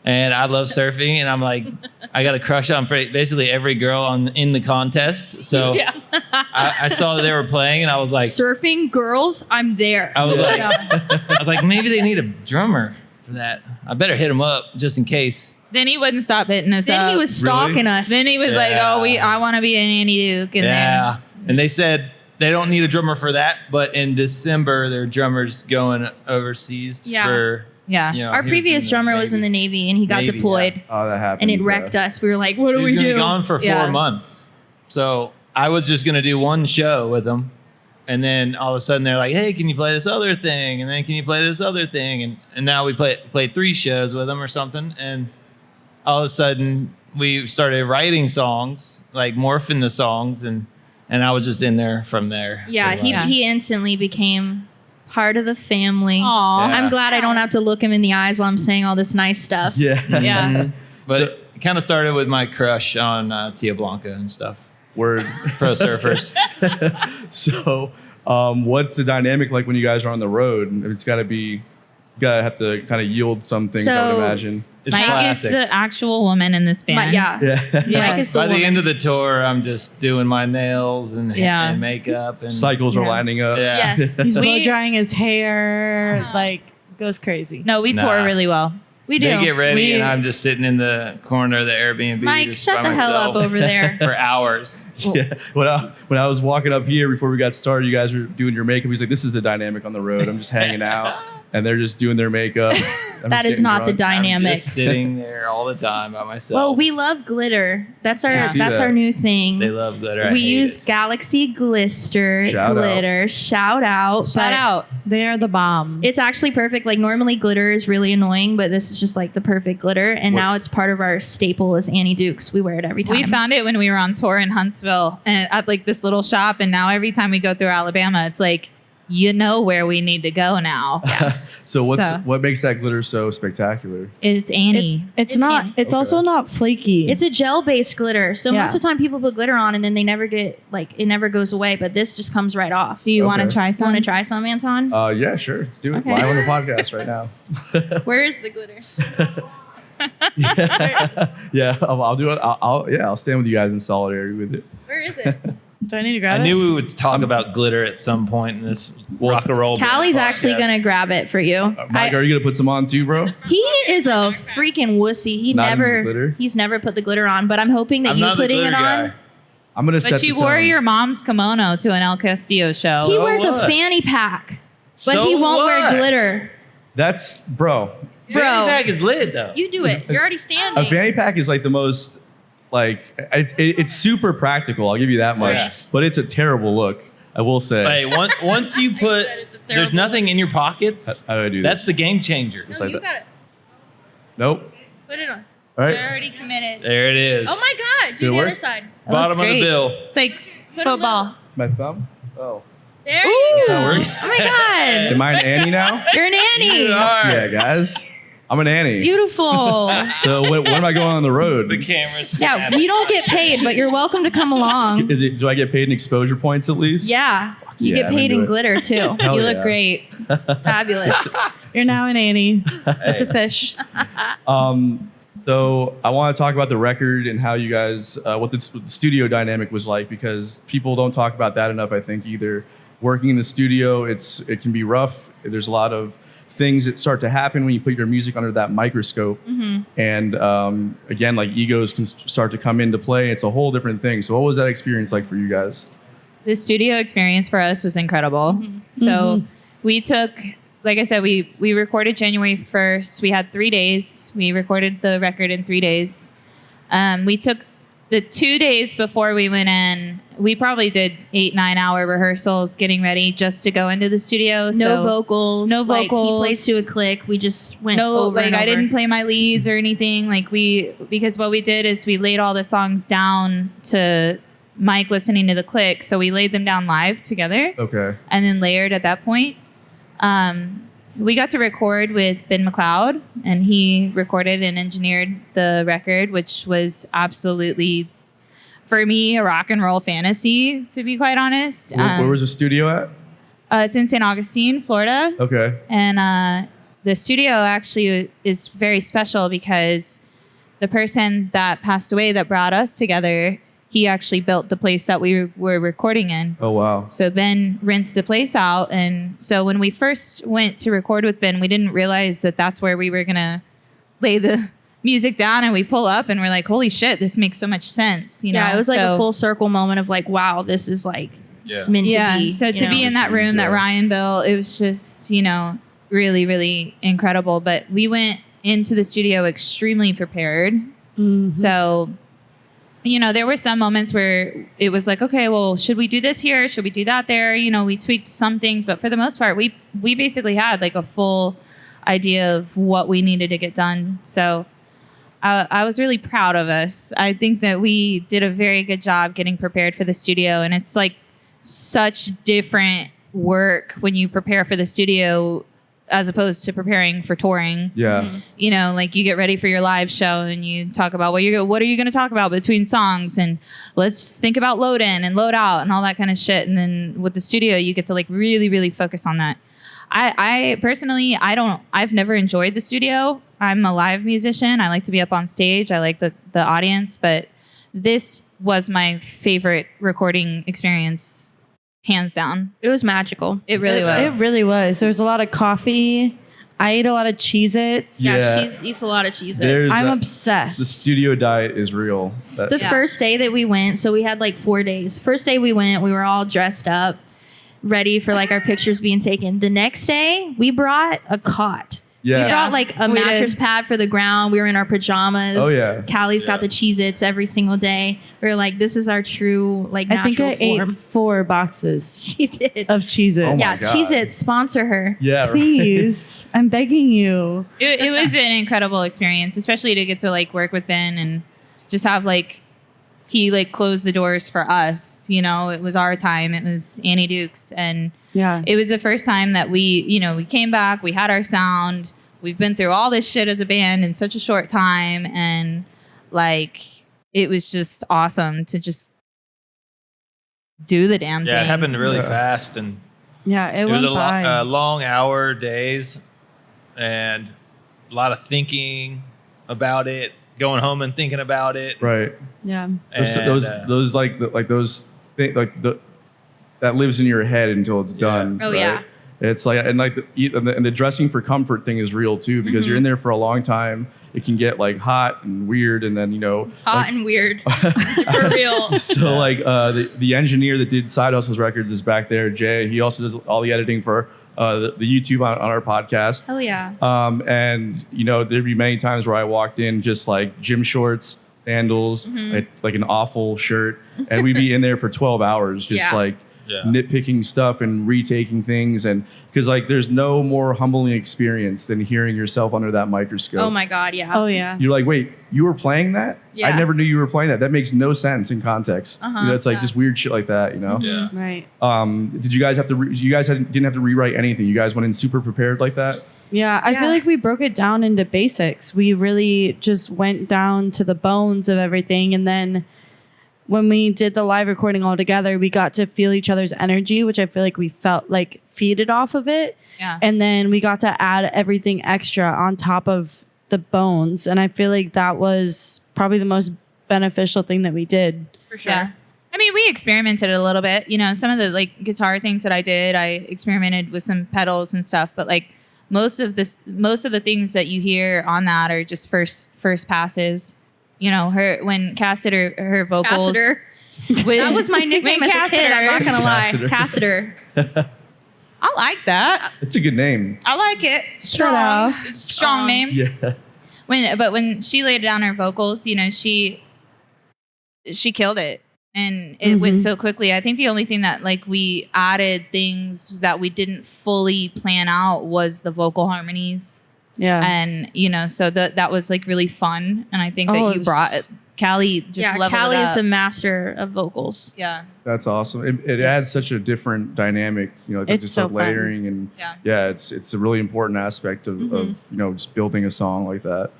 And I love surfing. And I'm like, I got a crush on basically every girl in the contest. So I saw that they were playing, and I was like, Surfing girls, I'm there. I was like, maybe they need a drummer for that. I better hit them up just in case. Then he wouldn't stop hitting us up. Then he was stalking us. Then he was like, I want to be an Annie Duke. And And they said they don't need a drummer for that, but in December, their drummer's going overseas for... Yeah. You know, Our previous drummer was in the Navy, and he got deployed. Oh, that happened. And it wrecked us. We were like, what do we He was do? gone for 4 months. So I was just going to do one show with them. And then all of a sudden they're like, hey, can you play this other thing? And then can you play this other thing? And now we played 3 shows with them or something. And all of a sudden we started writing songs, like morphing the songs. And I was just in there from there. Yeah, he instantly became part of the family. Aw. Yeah. I'm glad I don't have to look him in the eyes while I'm saying all this nice stuff. Yeah. Yeah. Mhm. But it kind of started with my crush on Tia Blanca and stuff. Word. Pro surfers. So, what's the dynamic like when you guys are on the road? It's got to be, you gotta have to kind of yield some things, I would imagine. It's Mike classic. is the actual woman in this band. Yeah. Mike is the By the woman. end of the tour, I'm just doing my nails and makeup and Cycles are lining up. Yeah. Yes. He's blow We- drying his hair, like goes crazy. No, we tour really well. We do. They get ready, We- and I'm just sitting in the corner of the Airbnb. Mike, just shut by the hell up myself over there. for hours. Yeah. When I was walking up here before we got started, you guys were doing your makeup. He's like, "This is the dynamic on the road. I'm just hanging out, and they're just doing their makeup." That is not the dynamic. I'm just sitting there all the time by myself. Well, we love glitter. That's our I see that. our new thing. They love glitter. I We hate use it. Galaxy Glister Shout out. glitter. Shout out. Shout but out. They are the bomb. It's actually perfect. Like normally glitter is really annoying, but this is just like the perfect glitter. And now it's part of our staple as Annie Dukes. We wear it every time. We found it when we were on tour in Huntsville and at like this little shop. And now every time we go through Alabama, it's like, you know where we need to go now. Yeah. So So- what makes that glitter so spectacular? It's Annie. It's It's not. Annie. It's Okay. also not flaky. It's a gel-based glitter. So Yeah. most of the time people put glitter on and then they never get like it never goes away. But this just comes right off. Do you want to Okay. try You some? want to try some, Anton? Yeah, sure. Let's do it Okay. live on the podcast right now. Where is the glitter? Yeah, I'll do it. I'll stand with you guys in solidarity with it. Where is it? Do I need to I grab it? knew we would talk about glitter at some point in this rock and roll. Callie's band actually podcast. gonna grab it for you. Mike, are you gonna put some on too, bro? He is a freaking wussy. Not into the glitter? He's never put the glitter on, but I'm hoping that I'm you not the putting it glitter on. guy. I'm gonna set But the you wore tone. your mom's kimono to an El Castillo show. He So wears a what? fanny pack, but So he won't wear what? glitter. That's bro. Bro. Fanny pack is lit though. You do it. You're already A standing. fanny pack is like the most it's super practical. I'll give you that much. Yeah. But it's a terrible look. I will say. Hey, once you put, said it's a there's terrible nothing in your pockets. How do I do That's this? the game changer. Just No, like you that. got it. Nope. Put it on. All right. You're already committed. There it is. Oh my God! Did it Do the work? other side. That Bottom looks of the great. bill. It's like Put a football. My thumb. Oh. There you go. That works? Oh my God! Am I an Annie now? You're an Annie. You are. Yeah, guys. I'm an Annie. Beautiful. So when am I going on the road? The camera's Yeah, snapping. you don't get paid, but you're welcome to come along. Do I get paid in exposure points at least? Yeah, you yeah, get I'm paid into in it. glitter too. Hell You yeah. look great. Fabulous. You're now an Annie. It's a Hey. fish. So I want to talk about the record and how you guys, what the studio dynamic was like, because people don't talk about that enough. I think either working in the studio, it can be rough. There's a lot of things that start to happen when you put your music under that microscope, and again, like egos can start to come into play. It's a whole different thing. So what was that experience like for you guys? The studio experience for us was incredible. So we took, like I said, we recorded January 1st. We had 3 days. We recorded the record in 3 days. We took the 2 days before we went in, we probably did 8-9 hour rehearsals getting ready just to go into the studio. No vocals. No Like, vocals. he plays to a click. We just went No, over like and over. I didn't play my leads or anything. Like because what we did is we laid all the songs down to Mike listening to the click. So we laid them down live together. Okay. And then layered at that point. We got to record with Ben McLeod, and he recorded and engineered the record, which was absolutely, for me, a rock and roll fantasy, to be quite honest. Where was the studio at? It's in St. Augustine, Florida. Okay. And the studio actually is very special because the person that passed away that brought us together, he actually built the place that we were recording in. Oh, wow. So Ben rents the place out. And so when we first went to record with Ben, we didn't realize that that's where we were going to lay the music down. And we pull up and we're like, holy shit, this makes so much sense. You know? Yeah, it was like So- a full circle moment of like, wow, this is like meant yeah. to be. So you to know? be in that room that Ryan built, it was just, really, really incredible. But we went into the studio extremely prepared. So, there were some moments where it was like, okay, well, should we do this here? Should we do that there? We tweaked some things, but for the most part, we basically had like a full idea of what we needed to get done. So I was really proud of us. I think that we did a very good job getting prepared for the studio, and it's like such different work when you prepare for the studio as opposed to preparing for touring. Yeah. Like you get ready for your live show and you talk about what are you going to talk about between songs, and let's think about load in and load out and all that kind of shit. And then with the studio, you get to like really, really focus on that. I personally, I've never enjoyed the studio. I'm a live musician. I like to be up on stage. I like the audience, but this was my favorite recording experience, hands down. It was magical. It really was. It really was. There was a lot of coffee. I ate a lot of Cheez-Its. Yeah, she eats a lot of cheese. I'm obsessed. The studio diet is real. The first day that we went, so we had like 4 days. First day we went, we were all dressed up, ready for like our pictures being taken. The next day, we brought a cot. Yeah. We brought like a mattress pad for the ground. We were in our pajamas. Oh, yeah. Callie's got the Cheez-Its every single day. We were like, this is our true like natural I think I form. ate 4 boxes She did. of Cheez-Its. Oh my Yeah, God. Cheez-Its, sponsor her. Yeah. Right. Please. I'm begging you. It was an incredible experience, especially to get to like work with Ben and just have like he like closed the doors for us. It was our time. It was Annie Duke's, and Yeah. it was the first time that we came back. We had our sound. We've been through all this shit as a band in such a short time, and like it was just awesome to just do the damn thing. Yeah, it happened really Yeah. fast, and Yeah, it was went a by. long hour days, and a lot of thinking about it, going home and thinking about it. Right. Yeah. Those that lives in your head until it's done. Oh, right? yeah. It's like and the dressing for comfort thing is real too, because you're in there for a long time. It can get like hot and weird, and then Hot and weird. For real. So like the engineer that did Side Hustles Records is back there, Jay. He also does all the editing for the YouTube on our podcast. Hell yeah. And there'd be many times where I walked in just like gym shorts, sandals, like an awful shirt, and we'd be in there for 12 hours just Yeah. like nitpicking stuff and retaking things, and because like there's no more humbling experience than hearing yourself under that microscope. Oh my God, yeah. Oh, yeah. You're like, wait, you were playing that? Yeah. I never knew you were playing that. That makes no sense in context. It's like just weird shit like that, Yeah. Right. Did you guys have to? Didn't have to rewrite anything. You guys went in super prepared like that. Yeah, I feel like we broke it down into basics. We really just went down to the bones of everything. And then when we did the live recording all together, we got to feel each other's energy, which I feel like we felt like feeded off of it. Yeah. And then we got to add everything extra on top of the bones. And I feel like that was probably the most beneficial thing that we did. For sure. Yeah. I mean, we experimented a little bit. Some of the like guitar things that I did, I experimented with some pedals and stuff. But like most of the things that you hear on that are just first passes. When Cass did her vocals. Catheter. That was my nickname as a kid. I'm not gonna lie. Catheter. I like that. It's a good name. I like it. Strong. out. It's a strong name. Yeah. When she laid down her vocals, she she killed it. And it went so quickly. I think the only thing that like we added things that we didn't fully plan out was the vocal harmonies. Yeah. And, you know, so that was like really fun. And I think that you brought it. Callie just leveled Callie it up. is the master of vocals. Yeah. That's awesome. It adds such a different dynamic, you know, It's just so the layering and it's a really important aspect of you know, just building a song like that.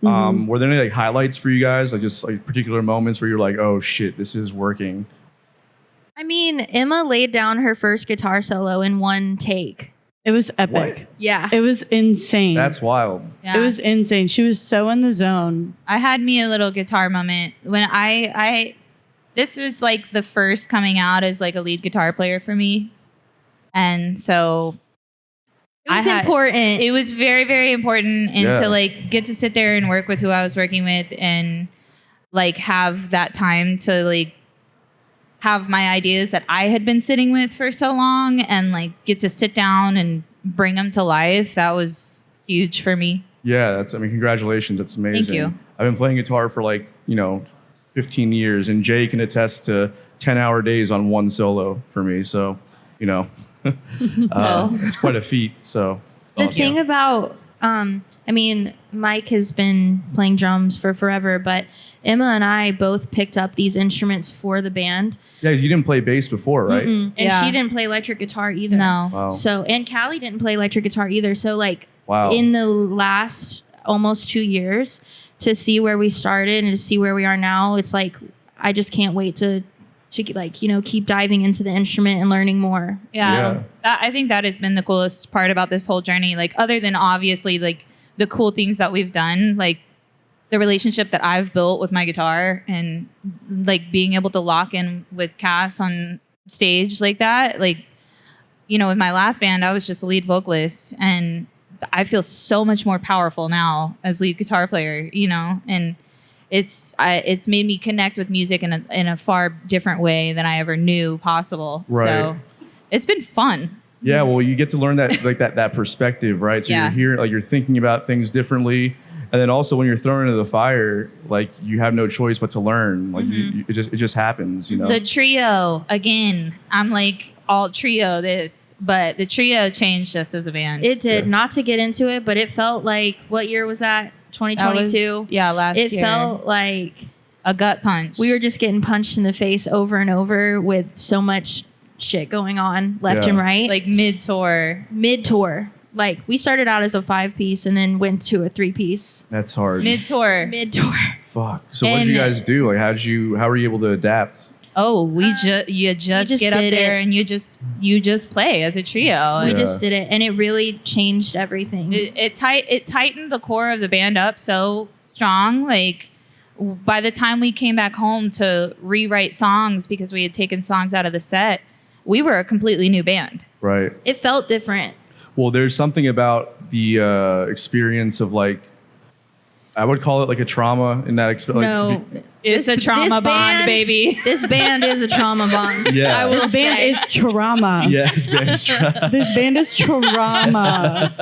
Were there any like highlights for you guys, like just like particular moments where you're like, oh shit, this is working? I mean, Emma laid down her first guitar solo in one take. It was epic. What? Yeah. It was insane. That's wild. Yeah. It was insane. She was so in the zone. I had me a little guitar moment when I this was like the first coming out as like a lead guitar player for me. And so It was important. it was very, very important and to like get to sit there and work with who I was working with and like have that time to like have my ideas that I had been sitting with for so long and like get to sit down and bring them to life. That was huge for me. Yeah, I mean, congratulations. That's amazing. Thank you. I've been playing guitar for like, you know, 15 years, and Jay can attest to 10-hour days on one solo for me. So, you know, it's quite a feat. So The thing about, I mean, Mike has been playing drums for forever, but Emma and I both picked up these instruments for the band. Yeah, you didn't play bass before, right? And Yeah. she didn't play electric guitar either. No. Wow. So, and Callie didn't play electric guitar either. So, like, Wow. in the last almost 2 years, to see where we started and to see where we are now, it's like, I just can't wait to like, you know, keep diving into the instrument and learning more. Yeah. I think that has been the coolest part about this whole journey. Like, other than obviously like the cool things that we've done, like the relationship that I've built with my guitar and like being able to lock in with Cass on stage like that. Like, you know, with my last band, I was just a lead vocalist and I feel so much more powerful now as lead guitar player, you know, and it's made me connect with music in a far different way than I ever knew possible. Right. So it's been fun. Yeah, well, you get to learn that like that perspective, right? So Yeah. you're here, like you're thinking about things differently, and then also when you're thrown into the fire, like you have no choice but to learn. Like it just happens, you know. The trio, again, I'm like all trio this, but the trio changed us as a band. It did. Yeah. Not to get into it, but it felt like, what year was that? That 2022? was, yeah, last It year. felt like a gut punch. we were just getting punched in the face over and over with so much shit going on left Yeah. and right. like mid-tour. mid-tour. Like, we started out as a 5-piece and then went to a 3-piece. That's hard. Mid-tour. Mid-tour. Fuck. So what did you And- guys do? Like how were you able to adapt? Oh, you just get up did there it. and you just play as a trio. We Yeah. just did it, and it really changed everything. It tightened the core of the band up so strong. Like by the time we came back home to rewrite songs because we had taken songs out of the set, we were a completely new band. Right. It felt different. Well, there's something about the experience of like, I would call it like a trauma in that experience. No, It's a trauma bond, band- baby. This band is a trauma bond. Yeah. I will This band say. is trauma. Yes, man. This band is trauma.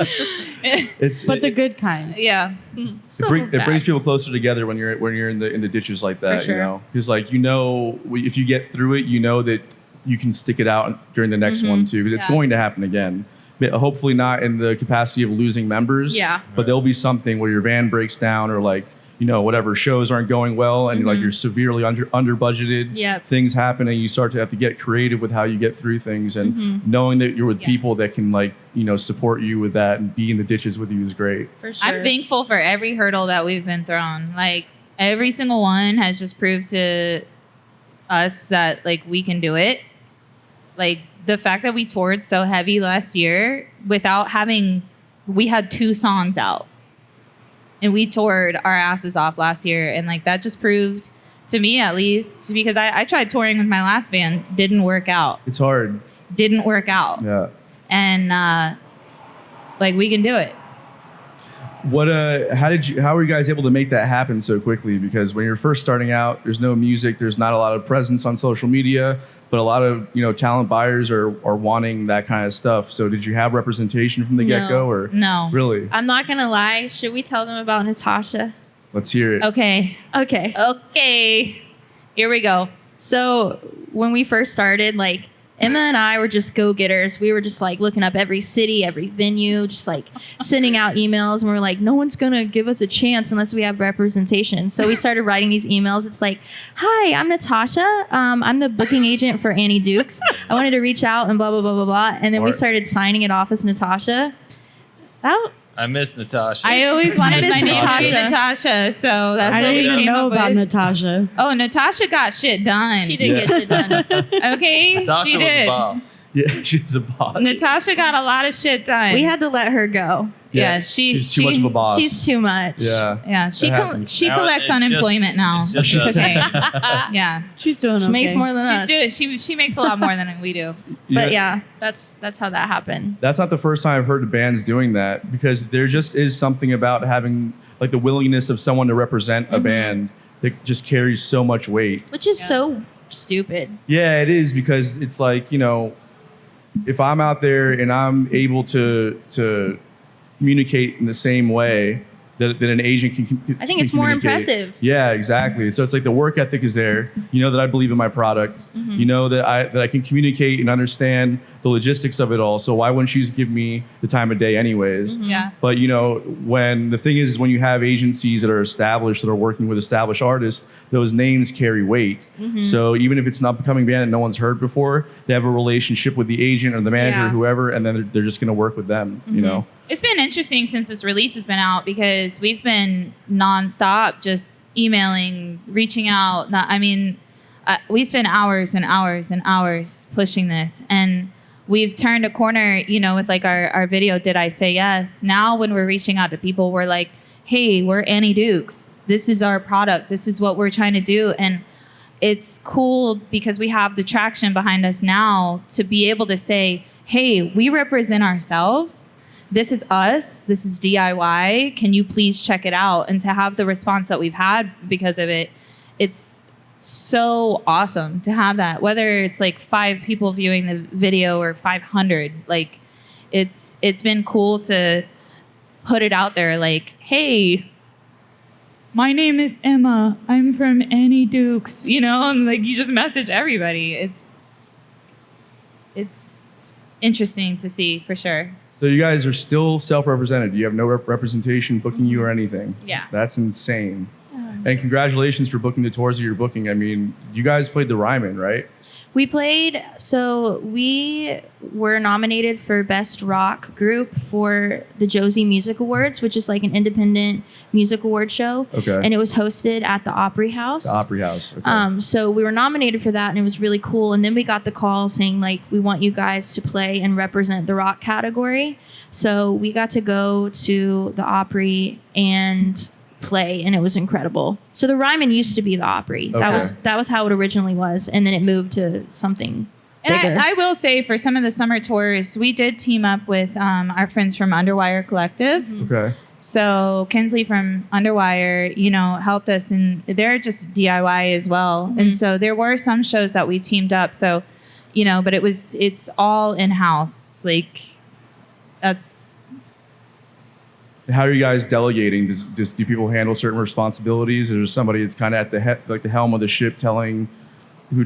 It's But the good kind. Yeah. it brings people closer together when you're in the ditches like that, sure. you know, because like, you know, if you get through it, you know that you can stick it out during the next one too, because it's Yeah. going to happen again. Hopefully not in the capacity of losing members. Yeah. But there'll be something where your van breaks down or like, you know, whatever shows aren't going well and like you're severely under budgeted. Yep. Things happen and you start to have to get creative with how you get through things, and knowing that you're with people that can like, you know, support you with that and be in the ditches with you is great. For sure. I'm thankful for every hurdle that we've been thrown. Like every single one has just proved to us that like we can do it. Like the fact that we toured so heavy last year without we had 2 songs out. And we toured our asses off last year. And like that just proved to me, at least, because I tried touring with my last band, didn't work out. It's hard. Didn't work out. Yeah. And like we can do it. What how were you guys able to make that happen so quickly? Because when you're first starting out, there's no music, there's not a lot of presence on social media, but a lot of, you know, talent buyers are wanting that kind of stuff. So did you have representation from the No. get-go, or No. really? I'm not going to lie. Should we tell them about Natasha? Let's hear it. Okay. Okay. Okay. Here we go. So when we first started, like Emma and I were just go-getters. We were just like looking up every city, every venue, just like sending out emails. And we were like, no one's going to give us a chance unless we have representation. So we started writing these emails. It's like, hi, I'm Natasha. I'm the booking agent for Annie Dukes. I wanted to reach out and blah, blah, blah, blah, blah. And then we started signing it off as Natasha. I miss Natasha. I always wanted my name to be Natasha. Natasha, so that's I what didn't we even came know up about with. Natasha. Oh, Natasha got shit done. She did get shit done. Okay, Natasha she was did. a boss. Yeah, she's a boss. Natasha got a lot of shit done. We had to let her go. Yeah, she's too much of a boss. She's too much. Yeah. Yeah, she That happens. she Now collects it's unemployment now. it's just It's us. okay. Yeah, She's doing She okay. makes more than us. she makes a lot more than we do. But yeah, that's how that happened. That's not the first time I've heard of bands doing that, because there just is something about having like the willingness of someone to represent a band that just carries so much weight. Which is so stupid. Yeah, it is, because it's like, you know, if I'm out there and I'm able to communicate in the same way that an agent can I think it's more impressive. Yeah, exactly. So it's like the work ethic is there. You know that I believe in my product. You know that I can communicate and understand the logistics of it all. So why wouldn't you just give me the time of day anyways? Yeah. But you know, when the thing is when you have agencies that are established, that are working with established artists, those names carry weight. So even if it's an up-and-coming band that no one's heard before, they have a relationship with the agent or the manager or Yeah. whoever, and then they're just going to work with them. You know. It's been interesting since this release has been out because we've been nonstop just emailing, reaching out. We spend hours and hours and hours pushing this, and we've turned a corner, you know, with like our video, Did I Say Yes? Now when we're reaching out to people, we're like, hey, we're Annie Dukes. This is our product. This is what we're trying to do. And it's cool because we have the traction behind us now to be able to say, hey, we represent ourselves. This is us. This is DIY. Can you please check it out? And to have the response that we've had because of it, it's so awesome to have that. Whether it's like 5 people viewing the video or 500, like it's been cool to put it out there. Like, hey, my name is Emma. I'm from Annie Dukes. You know, and like you just message everybody. It's interesting to see for sure. So you guys are still self-represented. You have no representation booking you or anything. Yeah. That's insane. And congratulations for booking the tours that you're booking. I mean, you guys played the Ryman, right? We were nominated for Best Rock Group for the Josie Music Awards, which is like an independent music award show. Okay. And it was hosted at the Opry House. The Opry House. Okay. So we were nominated for that, and it was really cool. And then we got the call saying, like, we want you guys to play and represent the rock category. So we got to go to the Opry and play, and it was incredible. So the Ryman used to be the Opry. Okay. That was how it originally was, and then it moved to something And bigger. I will say for some of the summer tours, we did team up with our friends from Underwire Collective. Okay. So Kinsley from Underwire, you know, helped us, and they're just DIY as well. And so there were some shows that we teamed up. So, you know, but it's all in-house. Like that's... How are you guys delegating? Do people handle certain responsibilities? Or is there somebody that's kind of at the helm of the ship telling who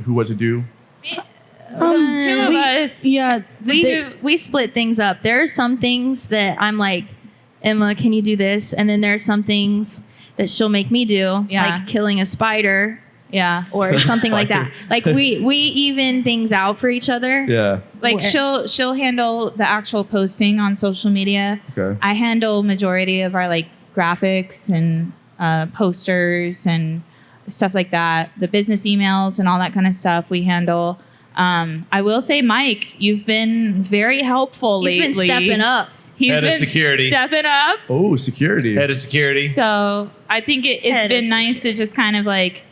what to do? Two of us. Yeah. we split things up. There are some things that I'm like, Emma, can you do this? And then there are some things that she'll make me do, Yeah. like killing a spider Yeah. or something like that. Like we even things out for each other. Yeah. Like Where- she'll handle the actual posting on social media. Okay. I handle majority of our like graphics and posters and stuff like that. The business emails and all that kind of stuff we handle. I will say, Mike, you've been very helpful He's lately. been stepping up. He's Head of been security. stepping up. Oh, security. Head of security. So I think it's Head been of nice to just kind of like,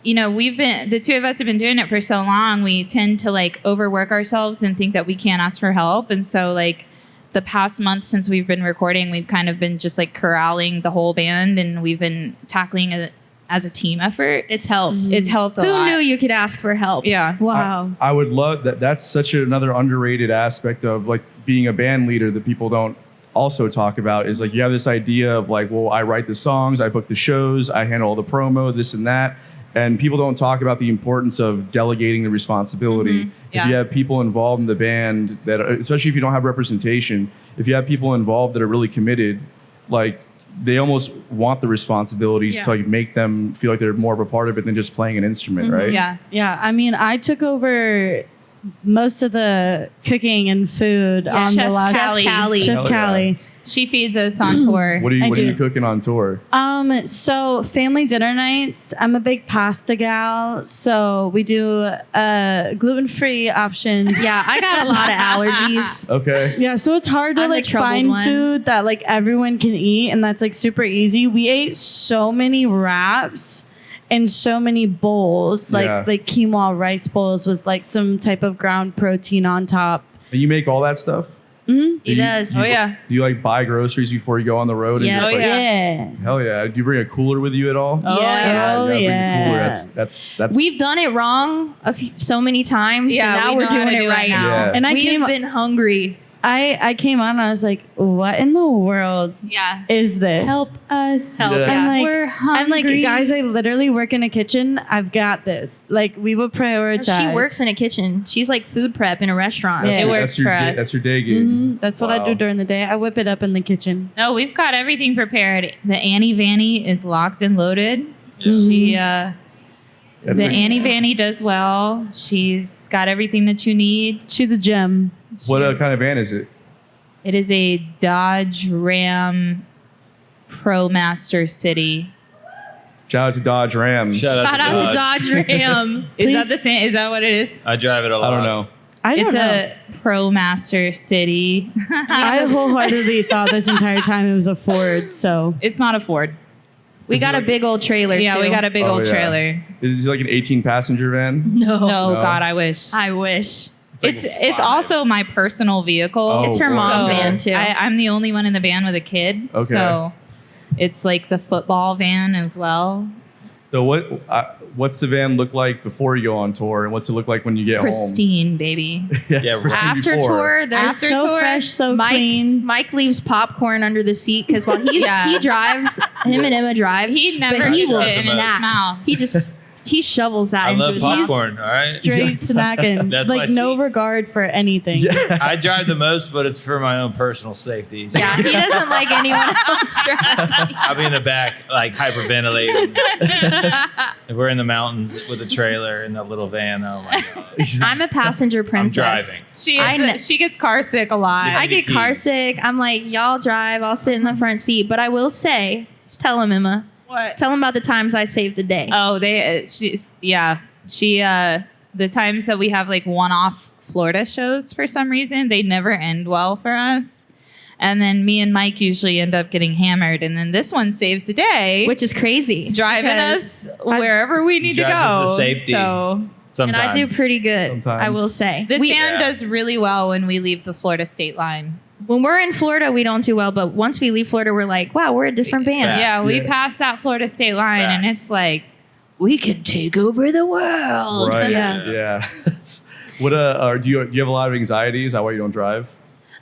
you know, the two of us have been doing it for so long. We tend to like overwork ourselves and think that we can't ask for help. And so like the past month since we've been recording, we've kind of been just like corralling the whole band, and we've been tackling it as a team effort. It's helped. It's helped a Who lot. knew you could ask for help? Yeah. Wow. I would love that. That's such another underrated aspect of like being a band leader that people don't also talk about, is like you have this idea of like, well, I write the songs, I book the shows, I handle all the promo, this and that. And people don't talk about the importance of delegating the responsibility. Yeah. If you have people involved in the band that, especially if you don't have representation, if you have people involved that are really committed, like they almost want the responsibility to like make them feel like they're more of a part of it than just playing an instrument, right? Yeah. Yeah, I mean, I took over most of the cooking and food on Chef the last Callie. Chef Hell yeah. Callie. She feeds us on tour. What are I do. you cooking on tour? So family dinner nights, I'm a big pasta gal, so we do a gluten-free option. Yeah, I got a lot of allergies. Okay. Yeah, so it's hard to I'm the like troubled find one. food that like everyone can eat, and that's like super easy. We ate so many wraps and so many bowls, like Yeah. like quinoa rice bowls with like some type of ground protein on top. And you make all that stuff? He does. You, Oh, yeah. Do you like buy groceries before you go on the road? Yeah. And just, Oh, like, yeah. Hell yeah. Do you bring a cooler with you at all? Oh, Yeah. Oh, you gotta bring a yeah. cooler. That's We've done it wrong so many times. Yeah, and now we we're know how doing to it do it right now. Yeah. And I We've came been hungry. I came on and I was like, what in the world Yeah. is this? us. Help. Yeah. I'm like, We're I'm like, hungry. guys, I literally work in a kitchen. I've got this. Like, we will prioritize. She works in a kitchen. She's like food prep in a restaurant. Yeah. It works your for day- us. That's your day gig. That's what I do Wow. during the day. I whip it up in the kitchen. No, we've got everything prepared. The Annie Vanny is locked and loaded. She That's the like- Annie Vanny does well. She's got everything that you need. She's a gem. What kind of van is it? It is a Dodge Ram ProMaster City. Shout out to Dodge Ram. Shout Shout out to Dodge Ram. Is that the same? Is that what it is? I drive it a lot. I don't know. I don't It's know. a ProMaster City. I wholeheartedly thought this entire time it was a Ford. So It's not a Ford. We Is got it a like- big old trailer Yeah, too. we got a big Oh, old yeah. trailer. Is it like an 18-passenger van? No. No, No. God, I wish. I wish. like It's a five. also my personal vehicle. Oh, It's her boy. mom So van too. I'm the only one in the band with a kid. Okay. So it's like the football van as well. So what's the van look like before you go on tour, and what's it look like when you get Pristine, baby. home? Yeah, pristine After before. tour, there's After so tour, fresh, so Mike. clean. Mike leaves popcorn under the seat because while Yeah. he drives, him and Emma drive. He never but he gets will it in his snack. mouth. He shovels that I into love his mouth. popcorn. All right. Straight snacking. That's my like no seat. regard for anything. Yeah. I drive the most, but it's for my own personal safety. Yeah, he doesn't like anyone else driving. I'll be in the back, like hyperventilating. If we're in the mountains with a trailer in that little van. Oh my god. I'm a passenger I'm princess. driving. She gets car sick a lot. Yeah. I get car keys. sick. I'm like, y'all drive. I'll sit in the front seat. But I will say, just tell him, Emma. What? Tell him about the times I saved the day. Oh, the times that we have like one-off Florida shows for some reason, they never end well for us. And then me and Mike usually end up getting hammered. And then this one saves the day, Which is crazy. driving because- us wherever we need to Drives us go. to safety. So Sometimes. And I do pretty good, Sometimes. I will say. this We- band Yeah. does really well when we leave the Florida state line. when we're in Florida, we don't do well. But once we leave Florida, we're like, wow, we're a different band. Facts. Yeah, we Yeah. pass that Florida state line, and Facts. it's like we can take over the world. Right. Yeah. Yeah. What do you have a lot of anxiety? Is that why you don't drive?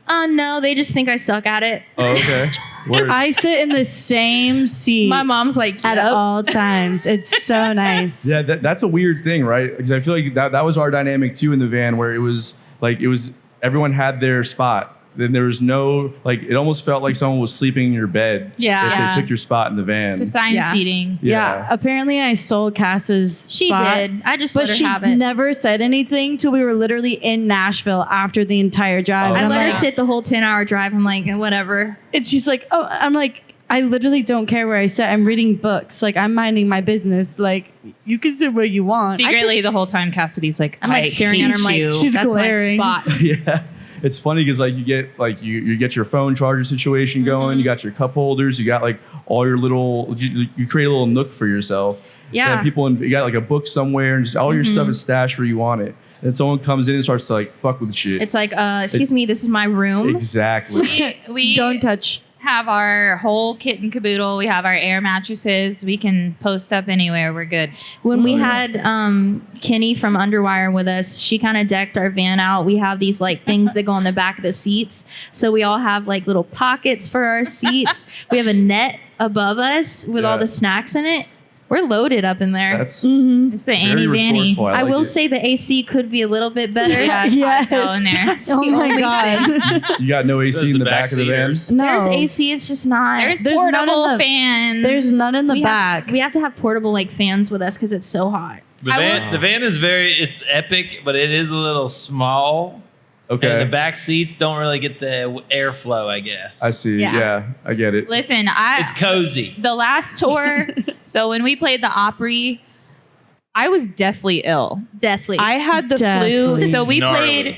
No, they just think I suck at it. Oh, okay. Word. I sit in the same seat My mom's like, at "Yep." all times. It's so nice. Yeah, that's a weird thing, right? Because I feel like that was our dynamic too in the van, where it was everyone had their spot. Then there was no it almost felt like someone was sleeping in your bed. Yeah. If Yeah. they took your spot in the van. It's assigned Yeah. seating. Yeah. Apparently, I stole Cass's She spot, did. I just but let her she have it. never said anything till we were literally in Nashville after the entire drive. Oh, And I I'm let her like, sit the whole 10-hour drive. I'm like, whatever. and she's like, oh, I'm like, I literally don't care where I sit. I'm reading books. Like, I'm minding my business. Like, you can sit where you want. Secretly, the whole time, Cassidy's like, I'm like I staring at her. I'm like, hate you. She's that's glaring. my spot. Yeah. It's funny because you get you get your phone charger situation going. You got your cup holders. You got all your little. You create a little nook for yourself. Yeah. You got a book somewhere, and just all your stuff is stashed where you want it. And someone comes in and starts to fuck with shit. It's like, excuse me, this is my room. Exactly. we Don't touch. have our whole kit and caboodle. We have our air mattresses. We can post up anywhere. We're good. When we Oh, yeah. had Kenny from Underwire with us, she kind of decked our van out. We have these things that go on the back of the seats. So we all have little pockets for our seats. We have a net above us with all Yeah. the snacks in it. We're loaded up in there. That's Mm-hmm. It's the very Annie Vanny. resourceful. I like will it. say the AC could be a little bit better. Yeah, it's hot as hell in there. That's Oh the my only god. thing. You got no Says AC in the back of the van. backseaters. No. There's AC. It's just not. There's There's none in portable the- fans. There's none in the we back. we have to have portable like fans with us because it's so hot. The van is it's epic, but it is a little small. Okay. And the back seats don't really get the airflow, I guess. I see. Yeah. Yeah, I get it. Listen, It's cozy. the last tour. So when we played the Opry, I was deathly ill. Deathly. I had the Deathly. flu. So we Gnarly. played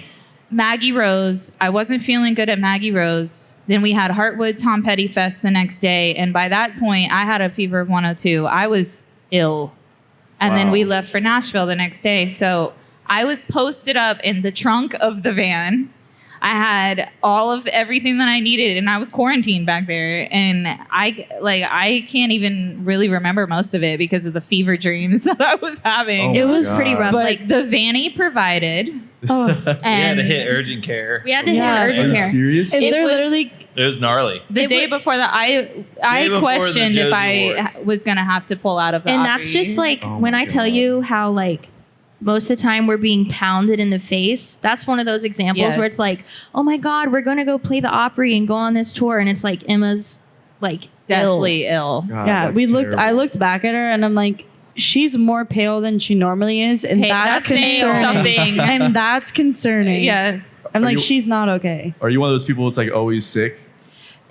Maggie Rose. I wasn't feeling good at Maggie Rose. Then we had Heartwood Tom Petty Fest the next day. And by that point, I had a fever of 102. I was ill. And then Wow. we left for Nashville the next day. So I was posted up in the trunk of the van. I had all of everything that I needed, and I was quarantined back there. And I can't even really remember most of it because of the fever dreams that I was having. Oh it my was pretty God. rough. But Like the Vanny provided, Oh. We had and to hit urgent care. we had to Yeah. hit Are urgent you care. serious? And It they're was- literally It was gnarly. the It day wa- before that, I before the questioned if Josie I Awards. was gonna have to pull out of the And that's Opry. just like Oh when my I tell God. you how like most of the time we're being pounded in the face. That's one of those examples where it's Yes. like, oh my God, we're gonna go play the Opry and go on this tour, and it's like Emma's like ill. deathly ill. God, yeah, that's we looked. I terrible. looked back at her and I'm like, she's more pale than she normally is, and Hey, that's saying concerning. something. And that's concerning. Yes. I'm Are like, you- she's not okay. Are you one of those people that's like always sick?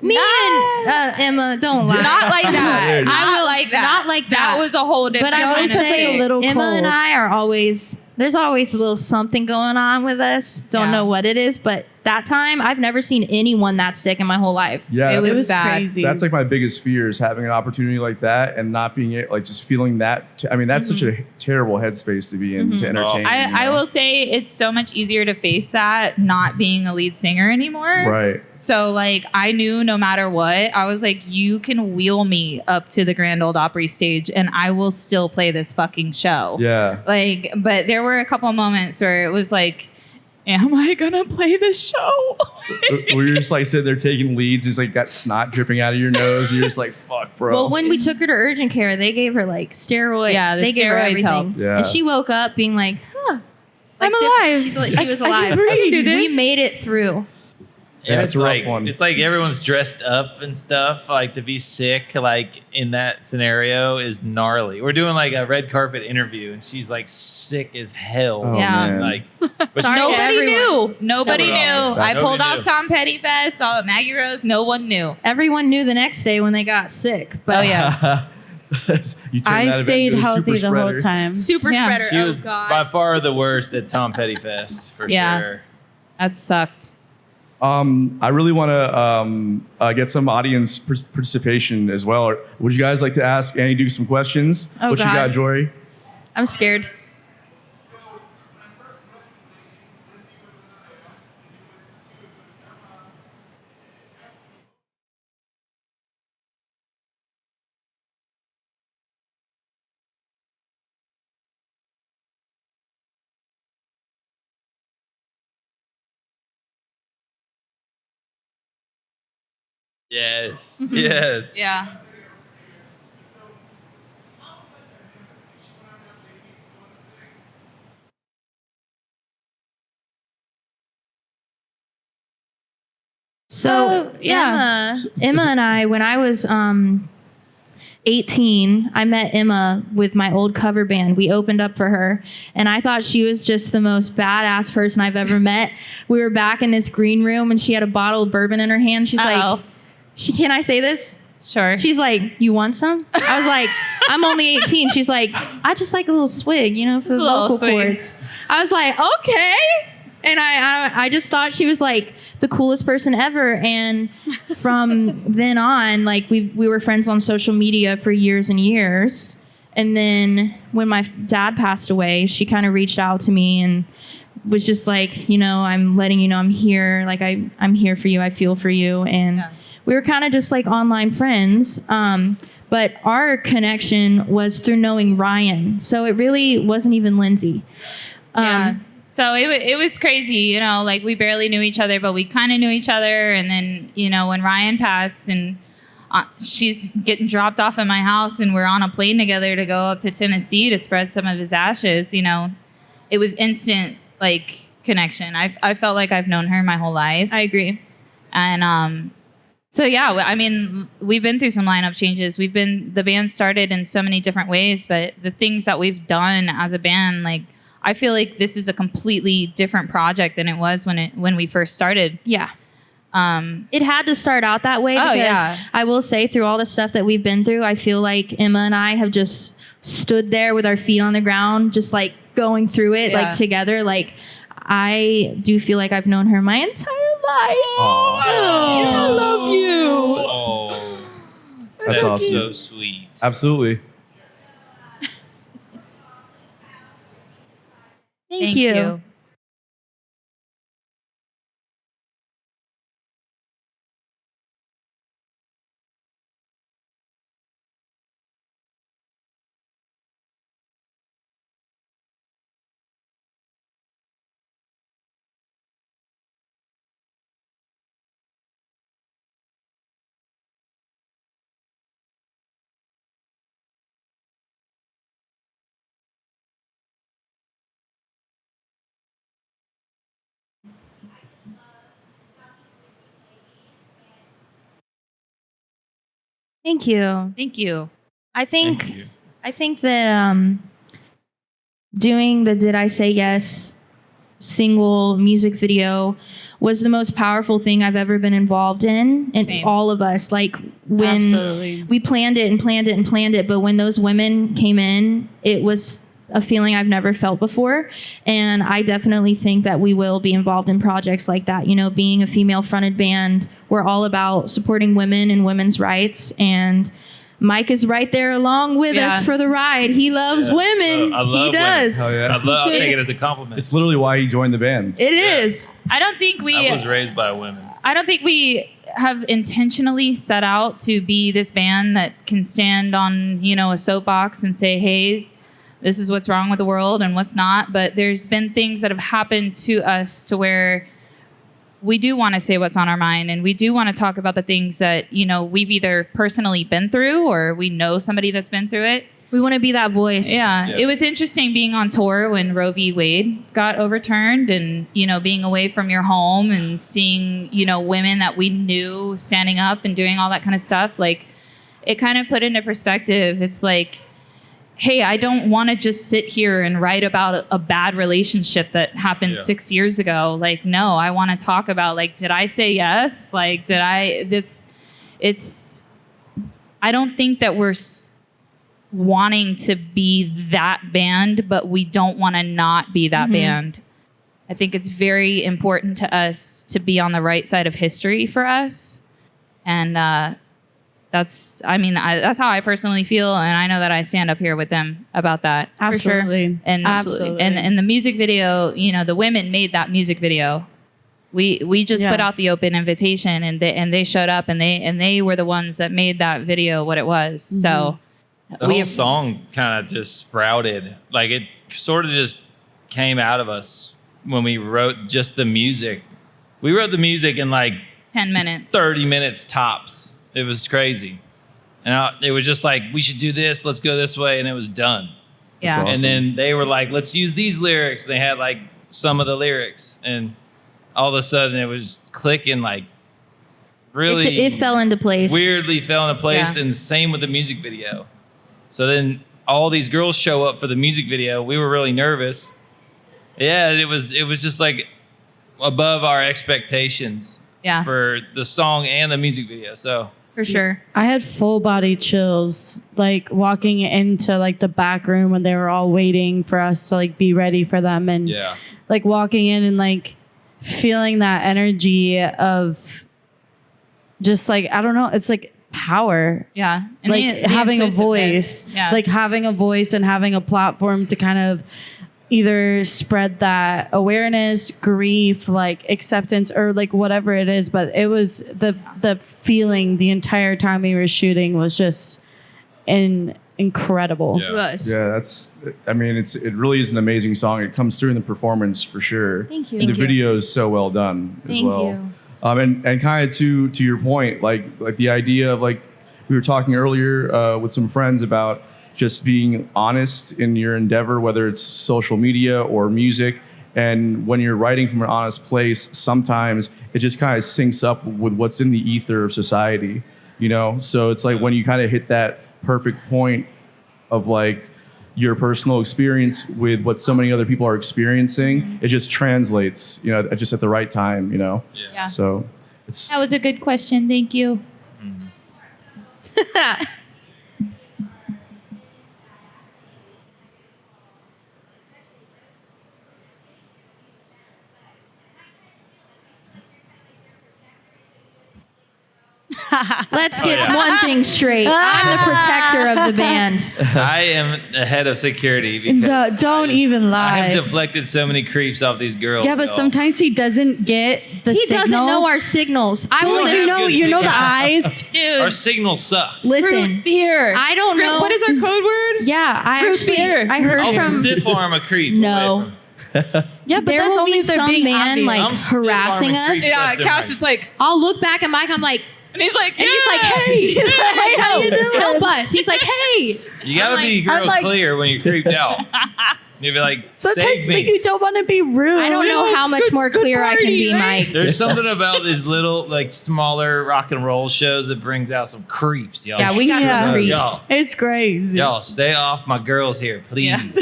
Me and Emma, don't lie. Not like that. I will- like that. not like that. That was a whole different. But I She will always kind of has, like, a thing. little Emma and cold. I are always, there's always a little something going on with us. Don't Yeah. know what it is, but that time I've never seen anyone that sick in my whole life. Yeah, It It that's, was bad. crazy. that's like my biggest fear is having an opportunity like that and not being it, like just feeling that. I mean, that's such a terrible headspace to be in to entertain. I you know? will say it's so much easier to face that not being a lead singer anymore. Right. So like I knew no matter what, I was like, you can wheel me up to the Grand Ole Opry stage and I will still play this fucking show. Yeah. Like, but there were a couple moments where it was like, am I gonna play this show? Where you're just like sitting there taking leads, just like got snot dripping out of your nose, and you're just like, "Fuck, bro." Well, when we took her to urgent care, they gave her like steroids. Yeah, the they gave her steroids everything. helped. Yeah. And she woke up being like, huh. I'm different. alive. She was I alive. can breathe. We made it through. Yeah, And it's a rough like one. it's like everyone's dressed up and stuff. Like to be sick, like in that scenario, is gnarly. We're doing like a red carpet interview, and she's like sick as hell. Oh, Yeah. man. Like, but Sorry. Nobody everyone. knew. Nobody knew. Nobody I knew. pulled Nobody off knew. Tom Petty Fest, saw Maggie Rose. No one knew. Everyone knew the next day when they got sick. But Oh yeah. You turned that I event stayed into a healthy super the whole spreader. time. super Yeah. spreader. she Oh was God. by far the worst at Tom Petty Fest for Yeah. sure. That sucked. I really want to get some audience participation as well. Would you guys like to ask Annie Duke some questions? Oh, what you God. got, Jory? I'm scared. Yes. Yes. Yeah. So yeah. Emma and I, when I was 18, I met Emma with my old cover band. We opened up for her, and I thought she was just the most badass person I've ever met. We were back in this green room, and she had a bottle of bourbon in her hand. She's like, "Can I say this?" Sure. She's like, "You want some?" I was like, "I'm only 18." She's like, "I just like a little swig, you know, for the Just a little vocal swig. cords." I was like, "Okay." And I just thought she was like the coolest person ever. And from then on, like we were friends on social media for years and years. And then when my dad passed away, she kind of reached out to me and was just like, you know, I'm letting you know I'm here. Like I'm here for you. I feel for you. And Yeah. we were kind of just like online friends. But our connection was through knowing Ryan. So it really wasn't even Lindsay. Yeah. So it was crazy, you know, like we barely knew each other, but we kind of knew each other. And then, you know, when Ryan passed and she's getting dropped off at my house and we're on a plane together to go up to Tennessee to spread some of his ashes. You know, it was instant like connection. I felt like I've known her my whole life. I agree. And so yeah, I mean, we've been through some lineup changes. The band started in so many different ways, but the things that we've done as a band, like I feel like this is a completely different project than it was when we first started. Yeah. It had to start out that way because I will say through all the stuff that we've been through, I feel like Emma and I have just stood there with our feet on the ground, just like going through it like together. Like I do feel like I've known her my entire life. I love you. Oh, That's awesome. so sweet. Absolutely. Thank you. Thank you. Thank you. I think that doing the Did I Say Yes single music video was the most powerful thing I've ever been involved in. And Same. all of us, like when Absolutely. we planned it, but when those women came in, it was a feeling I've never felt before. And I definitely think that we will be involved in projects like that. You know, being a female fronted band, we're all about supporting women and women's rights. And Mike is right there along with us for the ride. He loves women. I love he does. Hell yeah. I'll take it as a compliment. It's literally why he joined the band. It is. I don't think I was raised by women. I don't think we have intentionally set out to be this band that can stand on, you know, a soapbox and say, hey, this is what's wrong with the world and what's not. But there's been things that have happened to us to where we do want to say what's on our mind, and we do want to talk about the things that, you know, we've either personally been through or we know somebody that's been through it. We want to be that voice. Yeah. It was interesting being on tour when Roe v. Wade got overturned and, you know, being away from your home and seeing, you know, women that we knew standing up and doing all that kind of stuff. Like, it kind of put into perspective. It's like, hey, I don't want to just sit here and write about a bad relationship that happened 6 years ago. Like, no, I want to talk about, like, did I say yes? Like, I don't think that we're wanting to be that band, but we don't want to not be that band. I think it's very important to us to be on the right side of history for us. And that's how I personally feel. And I know that I stand up here with them about that. Absolutely. And Absolutely. And the music video, you know, the women made that music video. We just put out the open invitation, and they showed up, and they were the ones that made that video what it was. So the whole song kind of just sprouted. Like, it sort of just came out of us when we wrote just the music. We wrote the music in like 10 minutes, 30 minutes tops. It was crazy. And it was just like, we should do this. Let's go this way. And it was done. Yeah. Awesome. And then they were like, let's use these lyrics. They had like some of the lyrics. And all of a sudden it was clicking, like really. It fell into place. Weirdly fell into place. Yeah. And same with the music video. So then all these girls show up for the music video. We were really nervous. Yeah, it was just like above our expectations for the song and the music video. So For sure. I had full body chills, like walking into like the back room when they were all waiting for us to like be ready for them, and like walking in and like feeling that energy of just like, I don't know, it's like power. Yeah. And like the having a inclusiveness. voice, Yeah. like having a voice and having a platform to kind of either spread that awareness, grief, like acceptance, or like whatever it is. But it was the feeling the entire time we were shooting was just incredible. It was. Yeah, it really is an amazing song. It comes through in the performance for sure. Thank you. And the video is so well done as Thank well. you. And kind of to your point, like the idea of like we were talking earlier with some friends about just being honest in your endeavor, whether it's social media or music. And when you're writing from an honest place, sometimes it just kind of syncs up with what's in the ether of society, you know? So it's like when you kind of hit that perfect point of like your personal experience with what so many other people are experiencing, it just translates, you know, just at the right time, you know? Yeah. So it's... That was a good question. Thank you. Let's get one thing straight. I'm the protector of the band. I am the head of security because Don't even I lie. have deflected so many creeps off these girls. Yeah, but y'all. sometimes he doesn't get the He signal. doesn't know our signals. I So will don't you have know, good you know the signal. eyes. Dude. Our signals suck. listen. beer. I don't know. What is our code word? Yeah, I Root actually beer. I heard I'll from stiff arm a creep. No. away from- Yeah, but there that's will only be if they're some being man obvious. like I'm stiff harassing arming us. creeps. Yeah, Left and Cass right. is like, I'll look back at Mike. I'm like, and he's like, and he's like, hey, How you doing? help us. He's like, hey. You gotta I'm be I'm real like- clear when you're creeped out. You'd be like, Sometimes save me. you don't want to be rude. I don't know how much more clear I can be, Mike. There's something about these little, like, smaller rock and roll shows that brings out some creeps, y'all. Yeah, we got Yeah. some creeps. Y'all, It's crazy. y'all, stay off my girls here, please.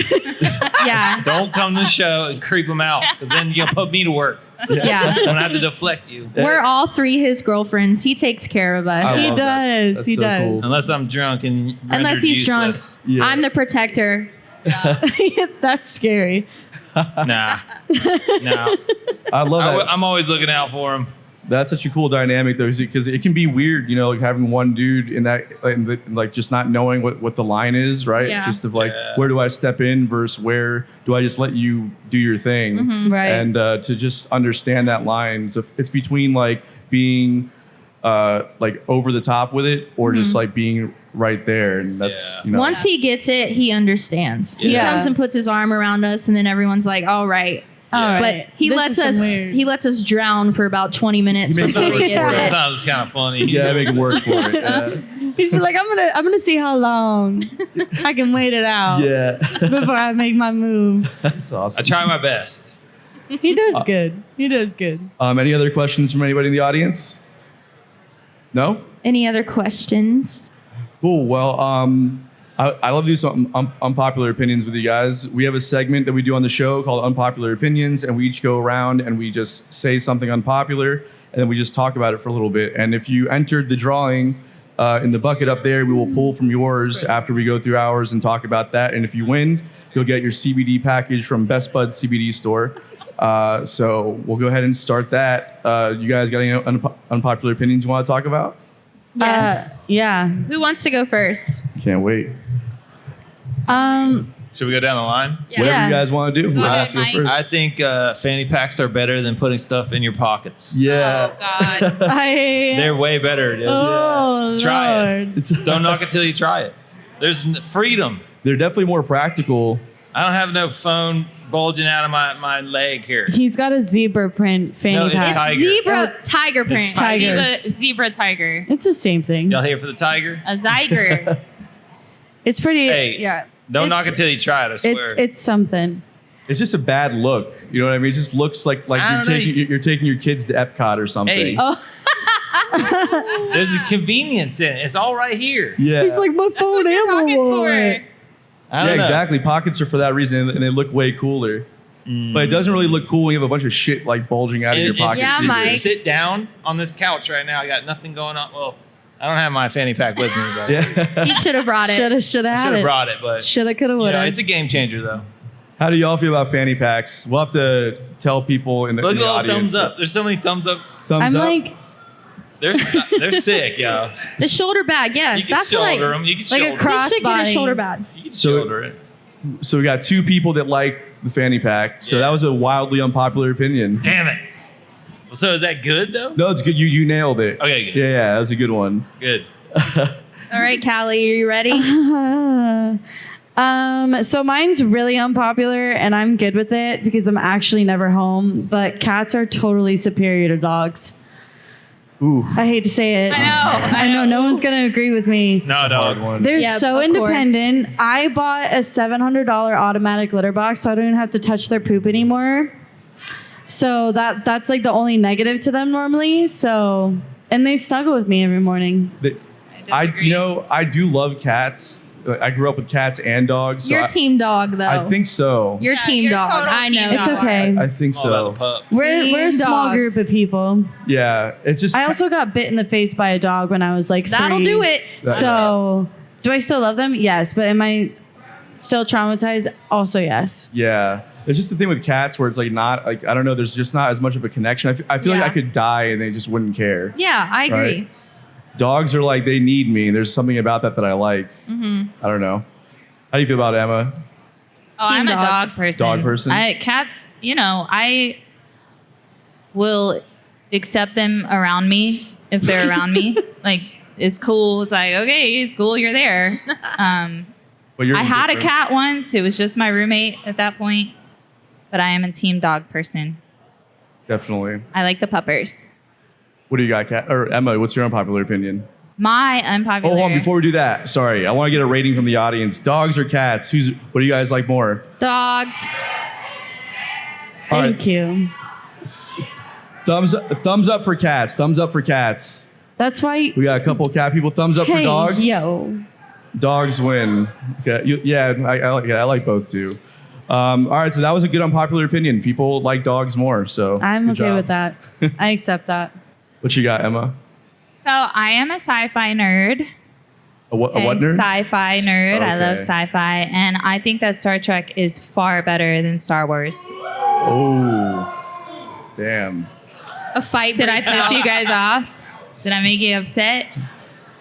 Yeah. Don't come to the show and creep them out, because then you'll put me to work. Yeah. I'm gonna have to deflect you. We're all three his girlfriends. He takes care of us. I He love that. does. That's He so does. cool. Unless I'm drunk and Unless rendered he's drunk. useless. Yeah. I'm the protector. That's scary. Nah. I love that. I'm always looking out for him. That's such a cool dynamic, though, because it can be weird, you know, like having one dude in that, like just not knowing what the line is, right? Yeah. Just of like, Yeah. where do I step in versus where do I just let you do your thing? Mm-hmm. Right. And to just understand that line. So it's between like being like over the top with it or just like being right there. And that's, Yeah. you know. Once he gets it, he understands. He Yeah. comes and puts his arm around us, and then everyone's like, all right. All right. But he This lets is some us weird. he lets us drown for about 20 minutes He makes before it he gets it. Sometimes it's kind of funny. Yeah, make it work for it. Yeah. He's been like, I'm gonna see how long I can wait it out Yeah. before I make my move. That's awesome. I try my best. He does good. He does good. Any other questions from anybody in the audience? No? Any other questions? Cool. Well, I love to do some unpopular opinions with you guys. We have a segment that we do on the show called Unpopular Opinions, and we each go around and we just say something unpopular, and then we just talk about it for a little bit. And if you entered the drawing in the bucket up there, we will pull from yours after we go through ours and talk about that. And if you win, you'll get your CBD package from Best Bud CBD store. So we'll go ahead and start that. You guys got any unpopular opinions you want to talk about? Yes. Yeah. Who wants to go first? Can't wait. Should we go down the line? Yeah. Whatever you guys want to do. Who ahead, wants to go Mike. first? I think fanny packs are better than putting stuff in your pockets. Yeah. Oh, God. They're way better, dude. Oh, Try it. Lord. Don't knock it till you try it. There's freedom. They're definitely more practical. I don't have no phone bulging out of my leg here. He's got a zebra print fanny No, it's pack. tiger. Tiger print. tiger. Zebra tiger. It's the same thing. Y'all here for the tiger? A zyger. It's pretty. Hey, yeah. Don't It's- knock it till you try it, I swear. It's something. It's just a bad look. You know what I mean? It just looks like I you're don't know. you're taking your kids to Epcot or something. Hey. Oh. There's a convenience in it. It's all right here. Yeah. He's like, my That's phone what your and pocket's my for. wallet. I yeah, don't know. exactly. Pockets are for that reason, and they look way cooler. But it doesn't really look cool when you have a bunch of shit like bulging out of your pockets. Yeah, just Mike. sit down on this couch right now. I got nothing going on. Well, I don't have my fanny pack with me, but Yeah. He should have brought it. Shoulda I had should it. have brought it. But Shoulda, coulda, you know, woulda. it's a game changer, though. How do y'all feel about fanny packs? We'll have to tell people in the, Look in at the all the audience. thumbs up. There's so many thumbs up. Thumbs I'm up. like, They're sick, yo. The shoulder bag, You yes. can That's what shoulder I. them. You can Like a shoulder cross- We should get a crossbody. shoulder bag. You can So- shoulder it. So we got two people that like the fanny pack. So Yeah. that was a wildly unpopular opinion. Damn it. So is that good, though? No, it's good. You nailed it. Okay, good. Yeah, that was a good one. Good. All right, Callie, are you ready? so mine's really unpopular and I'm good with it because I'm actually never home, but cats are totally superior to dogs. Ooh. I hate to say it. I know. No one's gonna agree with me. No, Hard dog. one. They're Yep, so of independent. I bought a $700 automatic litter box, so I don't even have to touch their poop anymore. So that's like the only negative to them normally. So, and they snuggle with me every morning. I do love cats. I grew up with cats and dogs. So You're team dog, though. I think so. You're team you're dog. total I team know. dog. It's okay. I think All so. about the pup. We're a small dogs. group of people. Yeah, it's just. I also got bit in the face by a dog when I was like 3. That'll do it. So, do I still love them? Yes. But am I still traumatized? Also, yes. Yeah, it's just the thing with cats where it's like not like I don't know. There's just not as much of a connection. I feel like I could die and they just wouldn't care. Yeah, I agree. Right. Dogs are like they need me. There's something about that I like. I don't know. How do you feel about it, Emma? Oh, Team I'm a dogs. dog person. Dog person? Cats, I will accept them around me if they're around me. Like, it's cool. It's like, okay, it's cool. You're there. Well, you're I had a different. cat once. It was just my roommate at that point. But I am a team dog person. Definitely. I like the puppers. What do you got, Kat? Or Emma? What's your unpopular opinion? My unpopular. Oh, hold on. Before we do that, sorry, I want to get a rating from the audience. Dogs or cats? What do you guys like more? Dogs. All right. Thank you. Thumbs up for cats. Thumbs up for cats. That's why. We got a couple cat people. Thumbs up for Hey, dogs. yo. Dogs win. Okay. I like both too. All right, so that was a good unpopular opinion. People like dogs more, so I'm good okay job. with that. I accept that. What you got, Emma? So I am a sci-fi nerd. A what nerd? Sci-fi nerd. I love Okay. sci-fi, and I think that Star Trek is far better than Star Wars. Oh, damn. A fight. Did I breaks piss out. you guys off? Did I make you upset?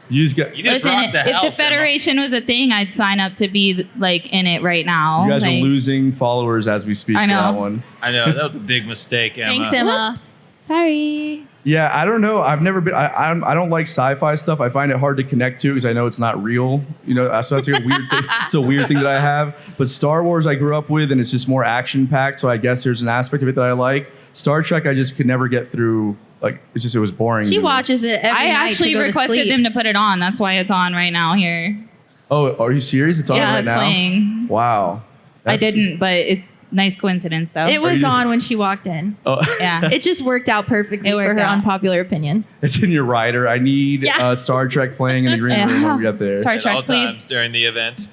You just got. You just Listen, rocked the if the house, Emma. Federation was a thing, I'd sign up to be like in it right now. You guys are Like, losing followers as we speak. I For know. that one. I know that was a big mistake, Emma. Thanks, Emma. Whoops, sorry. Yeah, I don't know. I've never been. I don't like sci-fi stuff. I find it hard to connect to because I know it's not real. You know, so that's like a weird thing. It's a weird thing that I have. But Star Wars, I grew up with, and it's just more action-packed. So I guess there's an aspect of it that I like. Star Trek, I just could never get through. Like it was boring. She to me. watches it every I night actually to go to requested sleep. them to put it on. That's why it's on right now here. Oh, are you serious? It's on Yeah, right it's now. playing. Wow. I That's- didn't, but it's nice coincidence though. It was you- on when she walked in. Oh, yeah. It just worked out perfectly It for worked her out. unpopular opinion. it's in your rider. I need Yeah. Star Trek playing in the green room when we get there. Star At all Trek, times please. during the event.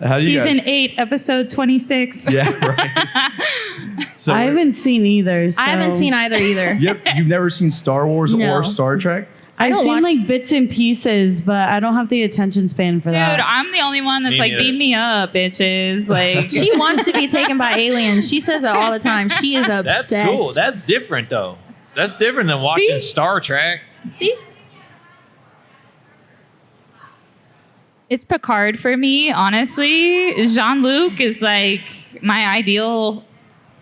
How do you Season guys? 8, episode 26. Yeah, right. So I haven't seen either. So. I haven't seen either. Yep, you've never seen Star Wars No. or Star Trek? I've don't seen watch- like bits and pieces, but I don't have the attention span for Dude, that. I'm the only one that's Me like, neither. beat me up, bitches. Like, She wants to be taken by aliens. She says it all the time. She is That's obsessed. cool. That's different though. That's different than watching See? Star Trek. See? it's Picard for me, honestly. Jean-Luc is like my ideal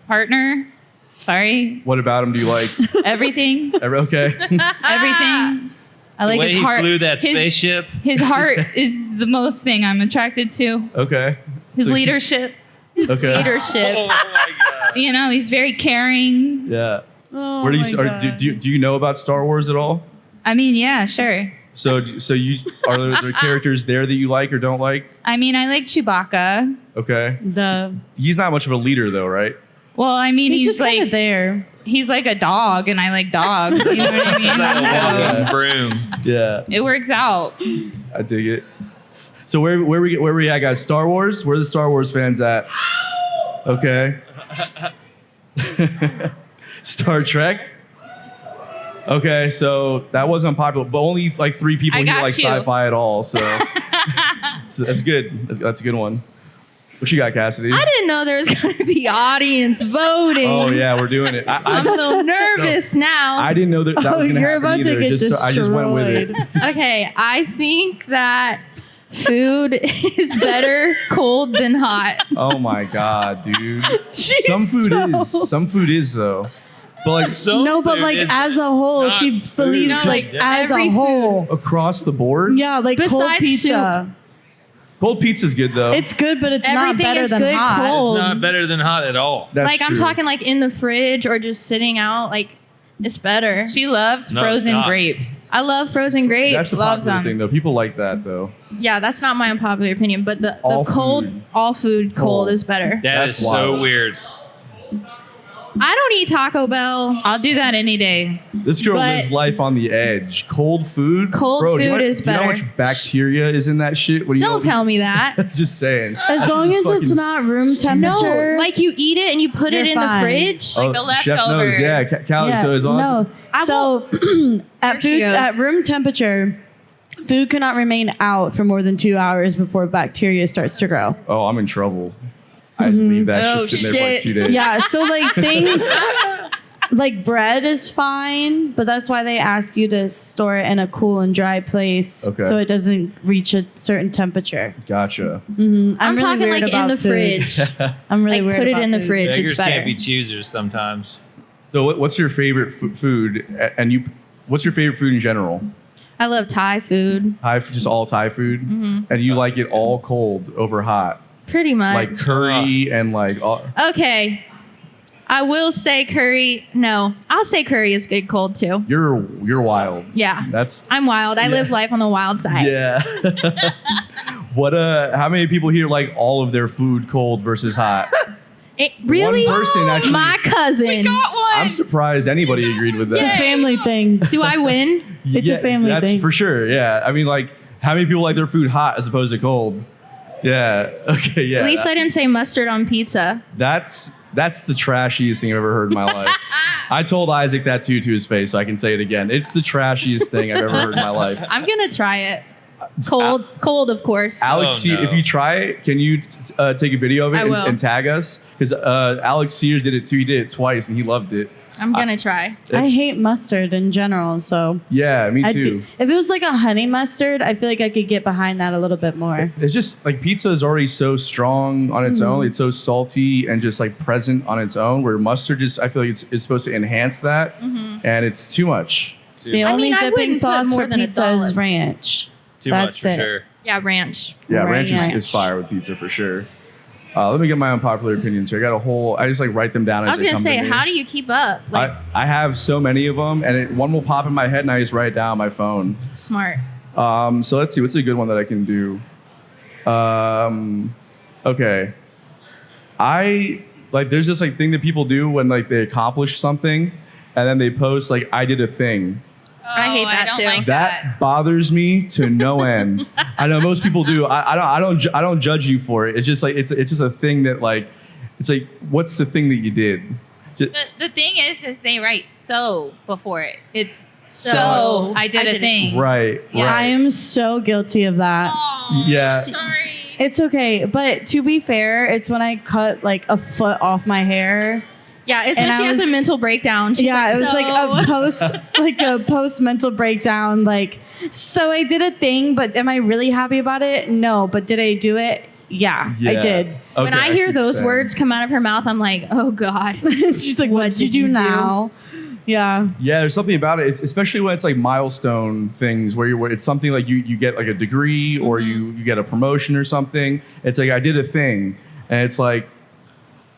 partner. Sorry. What about him do you like? Everything. Okay. Everything. I like the way his he heart. flew that his, spaceship. His heart is the most thing I'm attracted to. Okay. His So- leadership. Okay. Leadership. Oh my god. You know, he's very caring. Yeah. Oh Where do my you God. do you know about Star Wars at all? I mean, yeah, sure. So you are there characters there that you like or don't like? I mean, I like Chewbacca. Okay. The He's not much of a leader though, right? Well, I mean, he's just kind like of there. he's like a dog, and I like dogs. You know what I He's like a mean? walking broom. Yeah. It works out. I dig it. So where we at, guys? Star Wars? Where are the Star Wars fans at? Okay. Star Trek? Okay, so that was unpopular, but only like 3 people I here got like you. sci-fi at all. So, so that's good. That's a good one. What you got, Cassidy? I didn't know there was going to be audience voting. Oh yeah, we're doing it. I'm so nervous now. I didn't know that was Oh, going to you're happen about to either. get I just went with it. destroyed. Okay, I think that food is better cold than hot. Oh my god, dude. She's Some food so- is. Some food is though. But like Some No, but food like is as a whole, not she food. believes No, like like, as every a whole. across the board. Yeah, like cold Besides pizza. Cold pizza's good though. It's good, but it's not Everything better is than good hot. cold. It's not better than hot at all. That's like I'm true. talking like in the fridge or just sitting out. Like It's better. She loves No, it's frozen not. grapes. I love frozen grapes. That's the loves popular them. thing, though. People like that, though. Yeah, that's not my unpopular opinion, but the All cold, food. all food cold Cold. is better. That is That's so wild. weird. I don't eat Taco Bell. I'll do that any day. This girl But- lives life on the edge. Cold food. Cold Bro, do you food know- is Do you know how better. much bacteria is in that shit? What do you Don't tell me that. Just saying. As long as it's fucking not room No, temperature. like you eat it and you put it You're in the fine. fridge. Like the Chef knows, leftover. yeah, calories. So as long no. I So at Here she food goes. at room temperature, food cannot remain out for more than 2 hours before bacteria starts to grow. oh, I'm in trouble. I just leave that Oh, shit sitting there for like shit. 2 days. Yeah, so like things like bread is fine, but that's why they ask you to store it in a cool and dry place Okay. so it doesn't reach a certain temperature. Gotcha. I'm I'm really talking weird like in about the food. fridge. I'm really Like weird put it about in the food. fridge. Beggars It's better. can't be choosers sometimes. So what's your favorite food? And what's your favorite food in general? I love Thai food. Just all Thai food, and you like it all cold over hot, Pretty much. like curry and like all. Okay. I will say curry. No, I'll say curry is good cold too. You're wild. Yeah. That's I'm wild. I live life on the wild side. yeah. What how many people here like all of their food cold versus hot? Really? One person actually. My cousin. I'm surprised anybody agreed with It's a that. family thing. Do I win? It's a family that's thing. for sure. Yeah, I mean, like, how many people like their food hot as opposed to cold? Yeah. Okay. Yeah. At least I didn't say mustard on pizza. That's the trashiest thing I've ever heard in my life. I told Isaac that too to his face, so I can say it again. It's the trashiest thing I've ever heard in my life. I'm gonna try it. Cold, of course. Alex, Oh, no. if you try it, can you take a video of it I will. and tag us? Because Alex Sears did it too. He did it twice, and he loved it. I'm gonna try. I It's- hate mustard in general, so Yeah, me too. if it was like a honey mustard, I feel like I could get behind that a little bit more. It's just like pizza is already so strong on its own. It's so salty and just like present on its own. Where mustard just, I feel like it's supposed to enhance that, and it's too much. The I only mean, I dipping wouldn't put sauce more for than a pizza is dollop. ranch. Too much That's for it. sure. Yeah, ranch. Yeah, ranch Ranch. is fire with pizza for sure. Let me get my unpopular opinions here. I got a whole. I just like write them down. I was as they gonna come say, to me. how do you keep up? Like, I have so many of them, and one will pop in my head, and I just write it down on my phone. smart. So let's see. What's a good one that I can do? Okay. I like. There's this like thing that people do when like they accomplish something, and then they post like, "I did a thing." I hate that don't too. like That bothers me to no end. I know most people do. I don't judge you for it. It's just like it's just a thing that like it's like what's the thing that you did? The thing is they write so before it. It's so, So, I did a thing. Right. Yeah. I am so guilty of that. Aw, Yeah. Sorry. It's okay, but to be fair, it's when I cut like a foot off my hair. Yeah, it's And when she I has a was- mental breakdown. She's Yeah, like, it was like a post mental breakdown. Like, so I did a thing, but am I really happy about it? No, but did I do it? Yeah, I did. When Okay, I see hear what those you're saying. words come out of her mouth, I'm like, oh God. She's like, what did you do now? Yeah. Yeah, there's something about it, especially when it's like milestone things where it's something like you get like a degree or you get a promotion or something. It's like I did a thing, and it's like,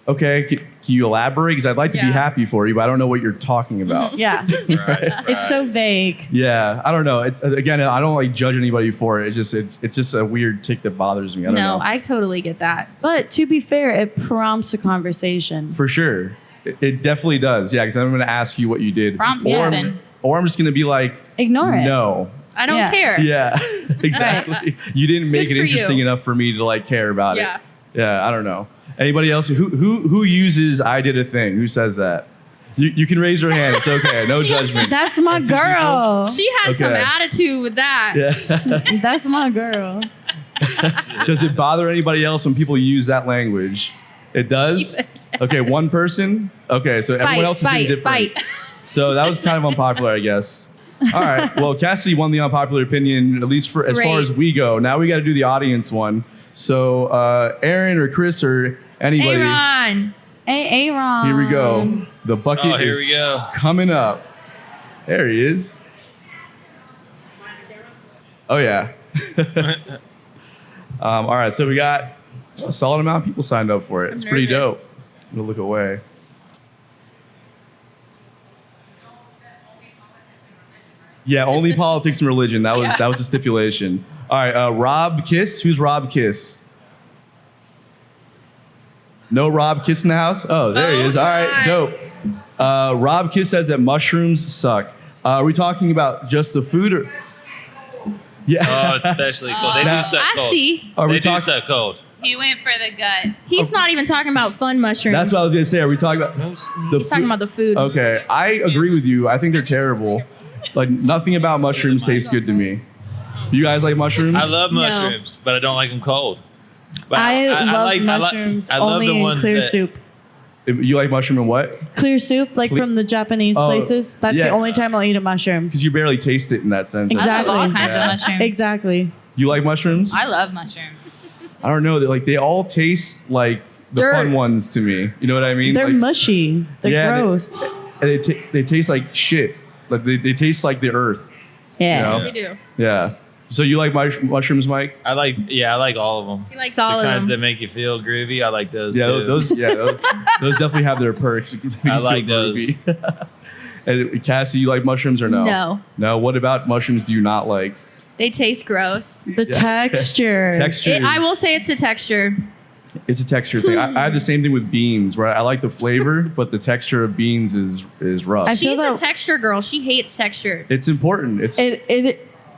okay, can you elaborate? Because I'd like to be Yeah. happy for you, but I don't know what you're talking about. Yeah. Right, It's so vague. Yeah, I don't know. It's again, I don't like judge anybody for it. It's just a weird tick that bothers me. I don't No, know. I totally get that. But to be fair, it prompts a conversation. For sure, it definitely does. Yeah, because I'm going to ask you what you did, Prompts or something. I'm just going to be like, Ignore it. no. I don't Yeah. care. Yeah, exactly. You didn't make Good it for interesting you. enough for me to like care about Yeah. it. Yeah, I don't know. Anybody else who uses I did a thing? Who says that? You can raise your hand. It's okay. No judgment. That's my That's two girl. She has some Okay. attitude with that. Yeah. That's my girl. Does it bother anybody else when people use that language? It does? Okay, one person? Okay, so everyone else is indifferent. Fight. So that was kind of unpopular, I guess. All right. Well, Cassidy won the unpopular opinion, at least for as far Great. as we go. Now we got to do the audience one. So Aaron or Chris or anybody. Aaron. Hey, Aaron. Here we go. The bucket Oh, here is we go. coming up. There he is. Oh yeah. All right. So we got a solid amount of people signed up for it. It's pretty dope. nervous. I'm gonna look away. Yeah, only politics and religion. That was the stipulation. All right, Rob Kiss. Who's Rob Kiss? No Rob Kiss in the house? Oh, there he is. All right, dope. Rob Kiss says that mushrooms suck. Are we talking about just the food or? Yeah. Oh, it's especially cold. They do suck I cold. see. Are we They do talking? suck cold. He went for the gut. He's not even talking about fun mushrooms. That's what I was gonna say. Are we talking about No the sneak. He's talking about the food. Okay, I agree with you. I think they're terrible. Like nothing about mushrooms tastes good to me. You guys like mushrooms? I love No. mushrooms, but I don't like them cold. But I love like- mushrooms I love only the in ones clear that- soup. You like mushroom and what? Clear soup, like from the Japanese Oh, places. That's yeah. the only time I'll eat a mushroom. Because you barely taste it in that sense. Exactly. I love all kinds Yeah. of mushrooms. Exactly. You like mushrooms? I love mushrooms. I don't know. They all taste like the Dirt. fun ones to me. You know what I mean? They're Like, mushy. They're Yeah, they- gross. and they taste like shit. Like they taste like the earth. Yeah. You know? They do. Yeah. So you like mushrooms, Mike? I like all of them. He likes all The of kinds them. that make you feel groovy. I like those Yeah, too. those definitely have their perks. I like those. And Cassie, you like mushrooms or no? No. No. What about mushrooms do you not like? They taste gross. The texture. Texture. I will say it's the texture. It's a texture thing. I have the same thing with beans, where I like the flavor, but the texture of beans is rough. I feel She's a that- texture girl. She hates texture. It's important. It's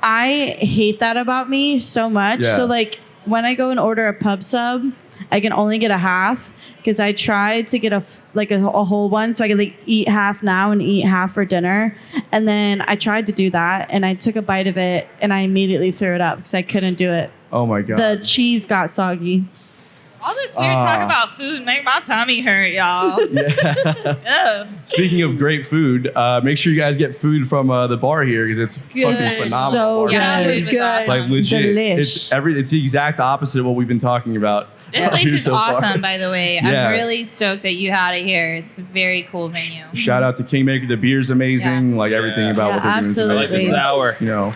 I hate that about me so much. Yeah. So like when I go and order a pub sub, I can only get a half because I tried to get a whole one so I could like eat half now and eat half for dinner. And then I tried to do that and I took a bite of it and I immediately threw it up because I couldn't do it. oh my god. The cheese got soggy. All this weird talk about food make my tummy hurt, y'all. Yeah. Ugh. Speaking of great food, make sure you guys get food from the bar here because it's fucking phenomenal. So bar. Yeah, good. it's good. It's like legit. Delish. It's the exact opposite of what we've been talking about. This place here is so far. awesome, by the way. Yeah. I'm really stoked that you had it here. It's a very cool venue. Shout out to King Maker. The beer's amazing. Like everything Yeah. about Yeah, what they're absolutely. I like the doing. sour. You know.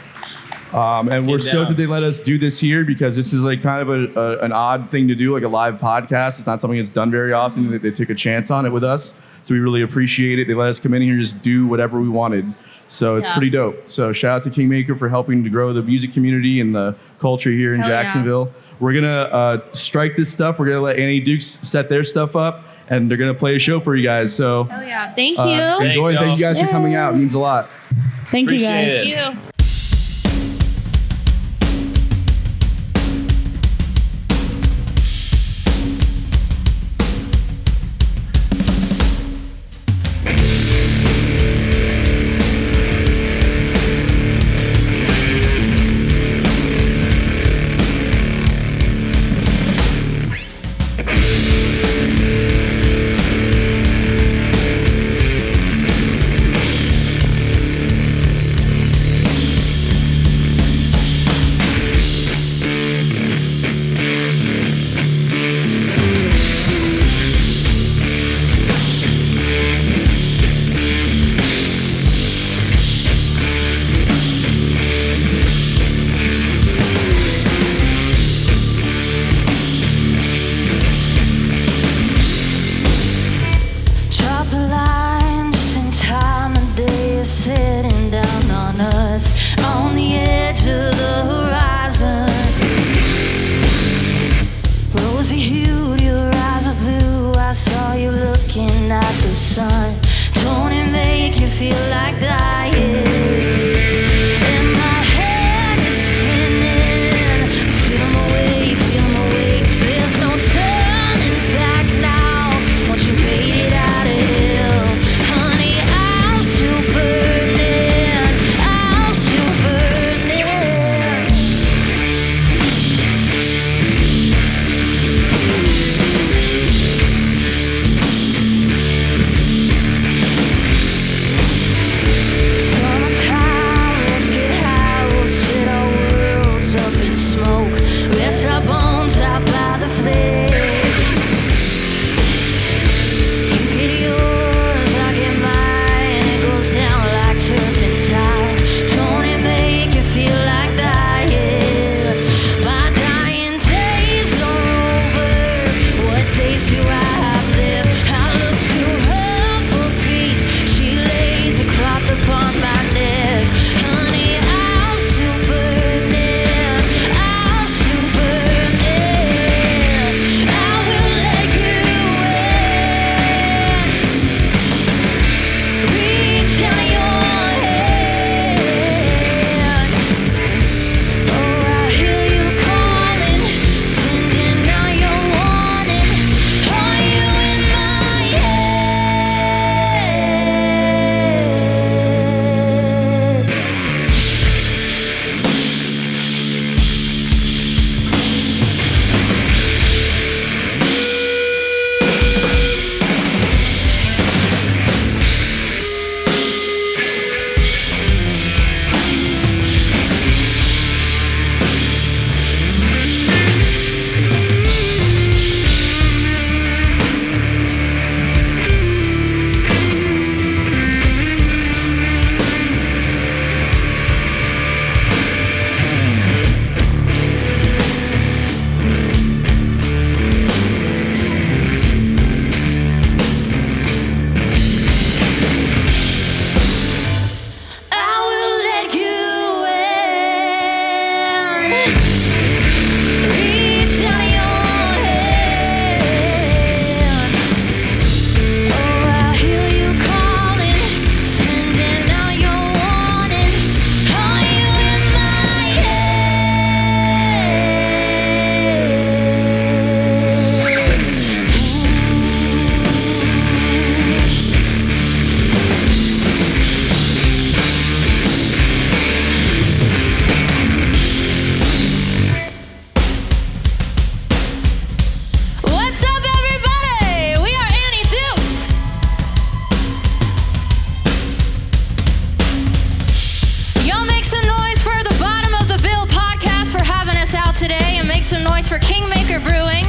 And we're Get stoked down. that they let us do this here because this is like kind of an odd thing to do, like a live podcast. It's not something that's done very often. They took a chance on it with us. So we really appreciate it. They let us come in here and just do whatever we wanted. So it's Yeah. pretty dope. So shout out to King Maker for helping to grow the music community and the culture here in Hell yeah. Jacksonville. We're going to strike this stuff. We're going to let Annie Dukes set their stuff up and they're going to play a show for you guys. So Oh yeah. Thank you. enjoy. Thanks, Thank you y'all. guys for coming out. It means a lot. Thank you Appreciate guys. it. You. Reach out your hand. Oh, I hear you calling, sending out your warning. Are you in my What's up, everybody? We are Annie Dukes. Y'all make some noise for the Bottom of the Bill podcast for having us out today, and make some noise for King Maker Brewing.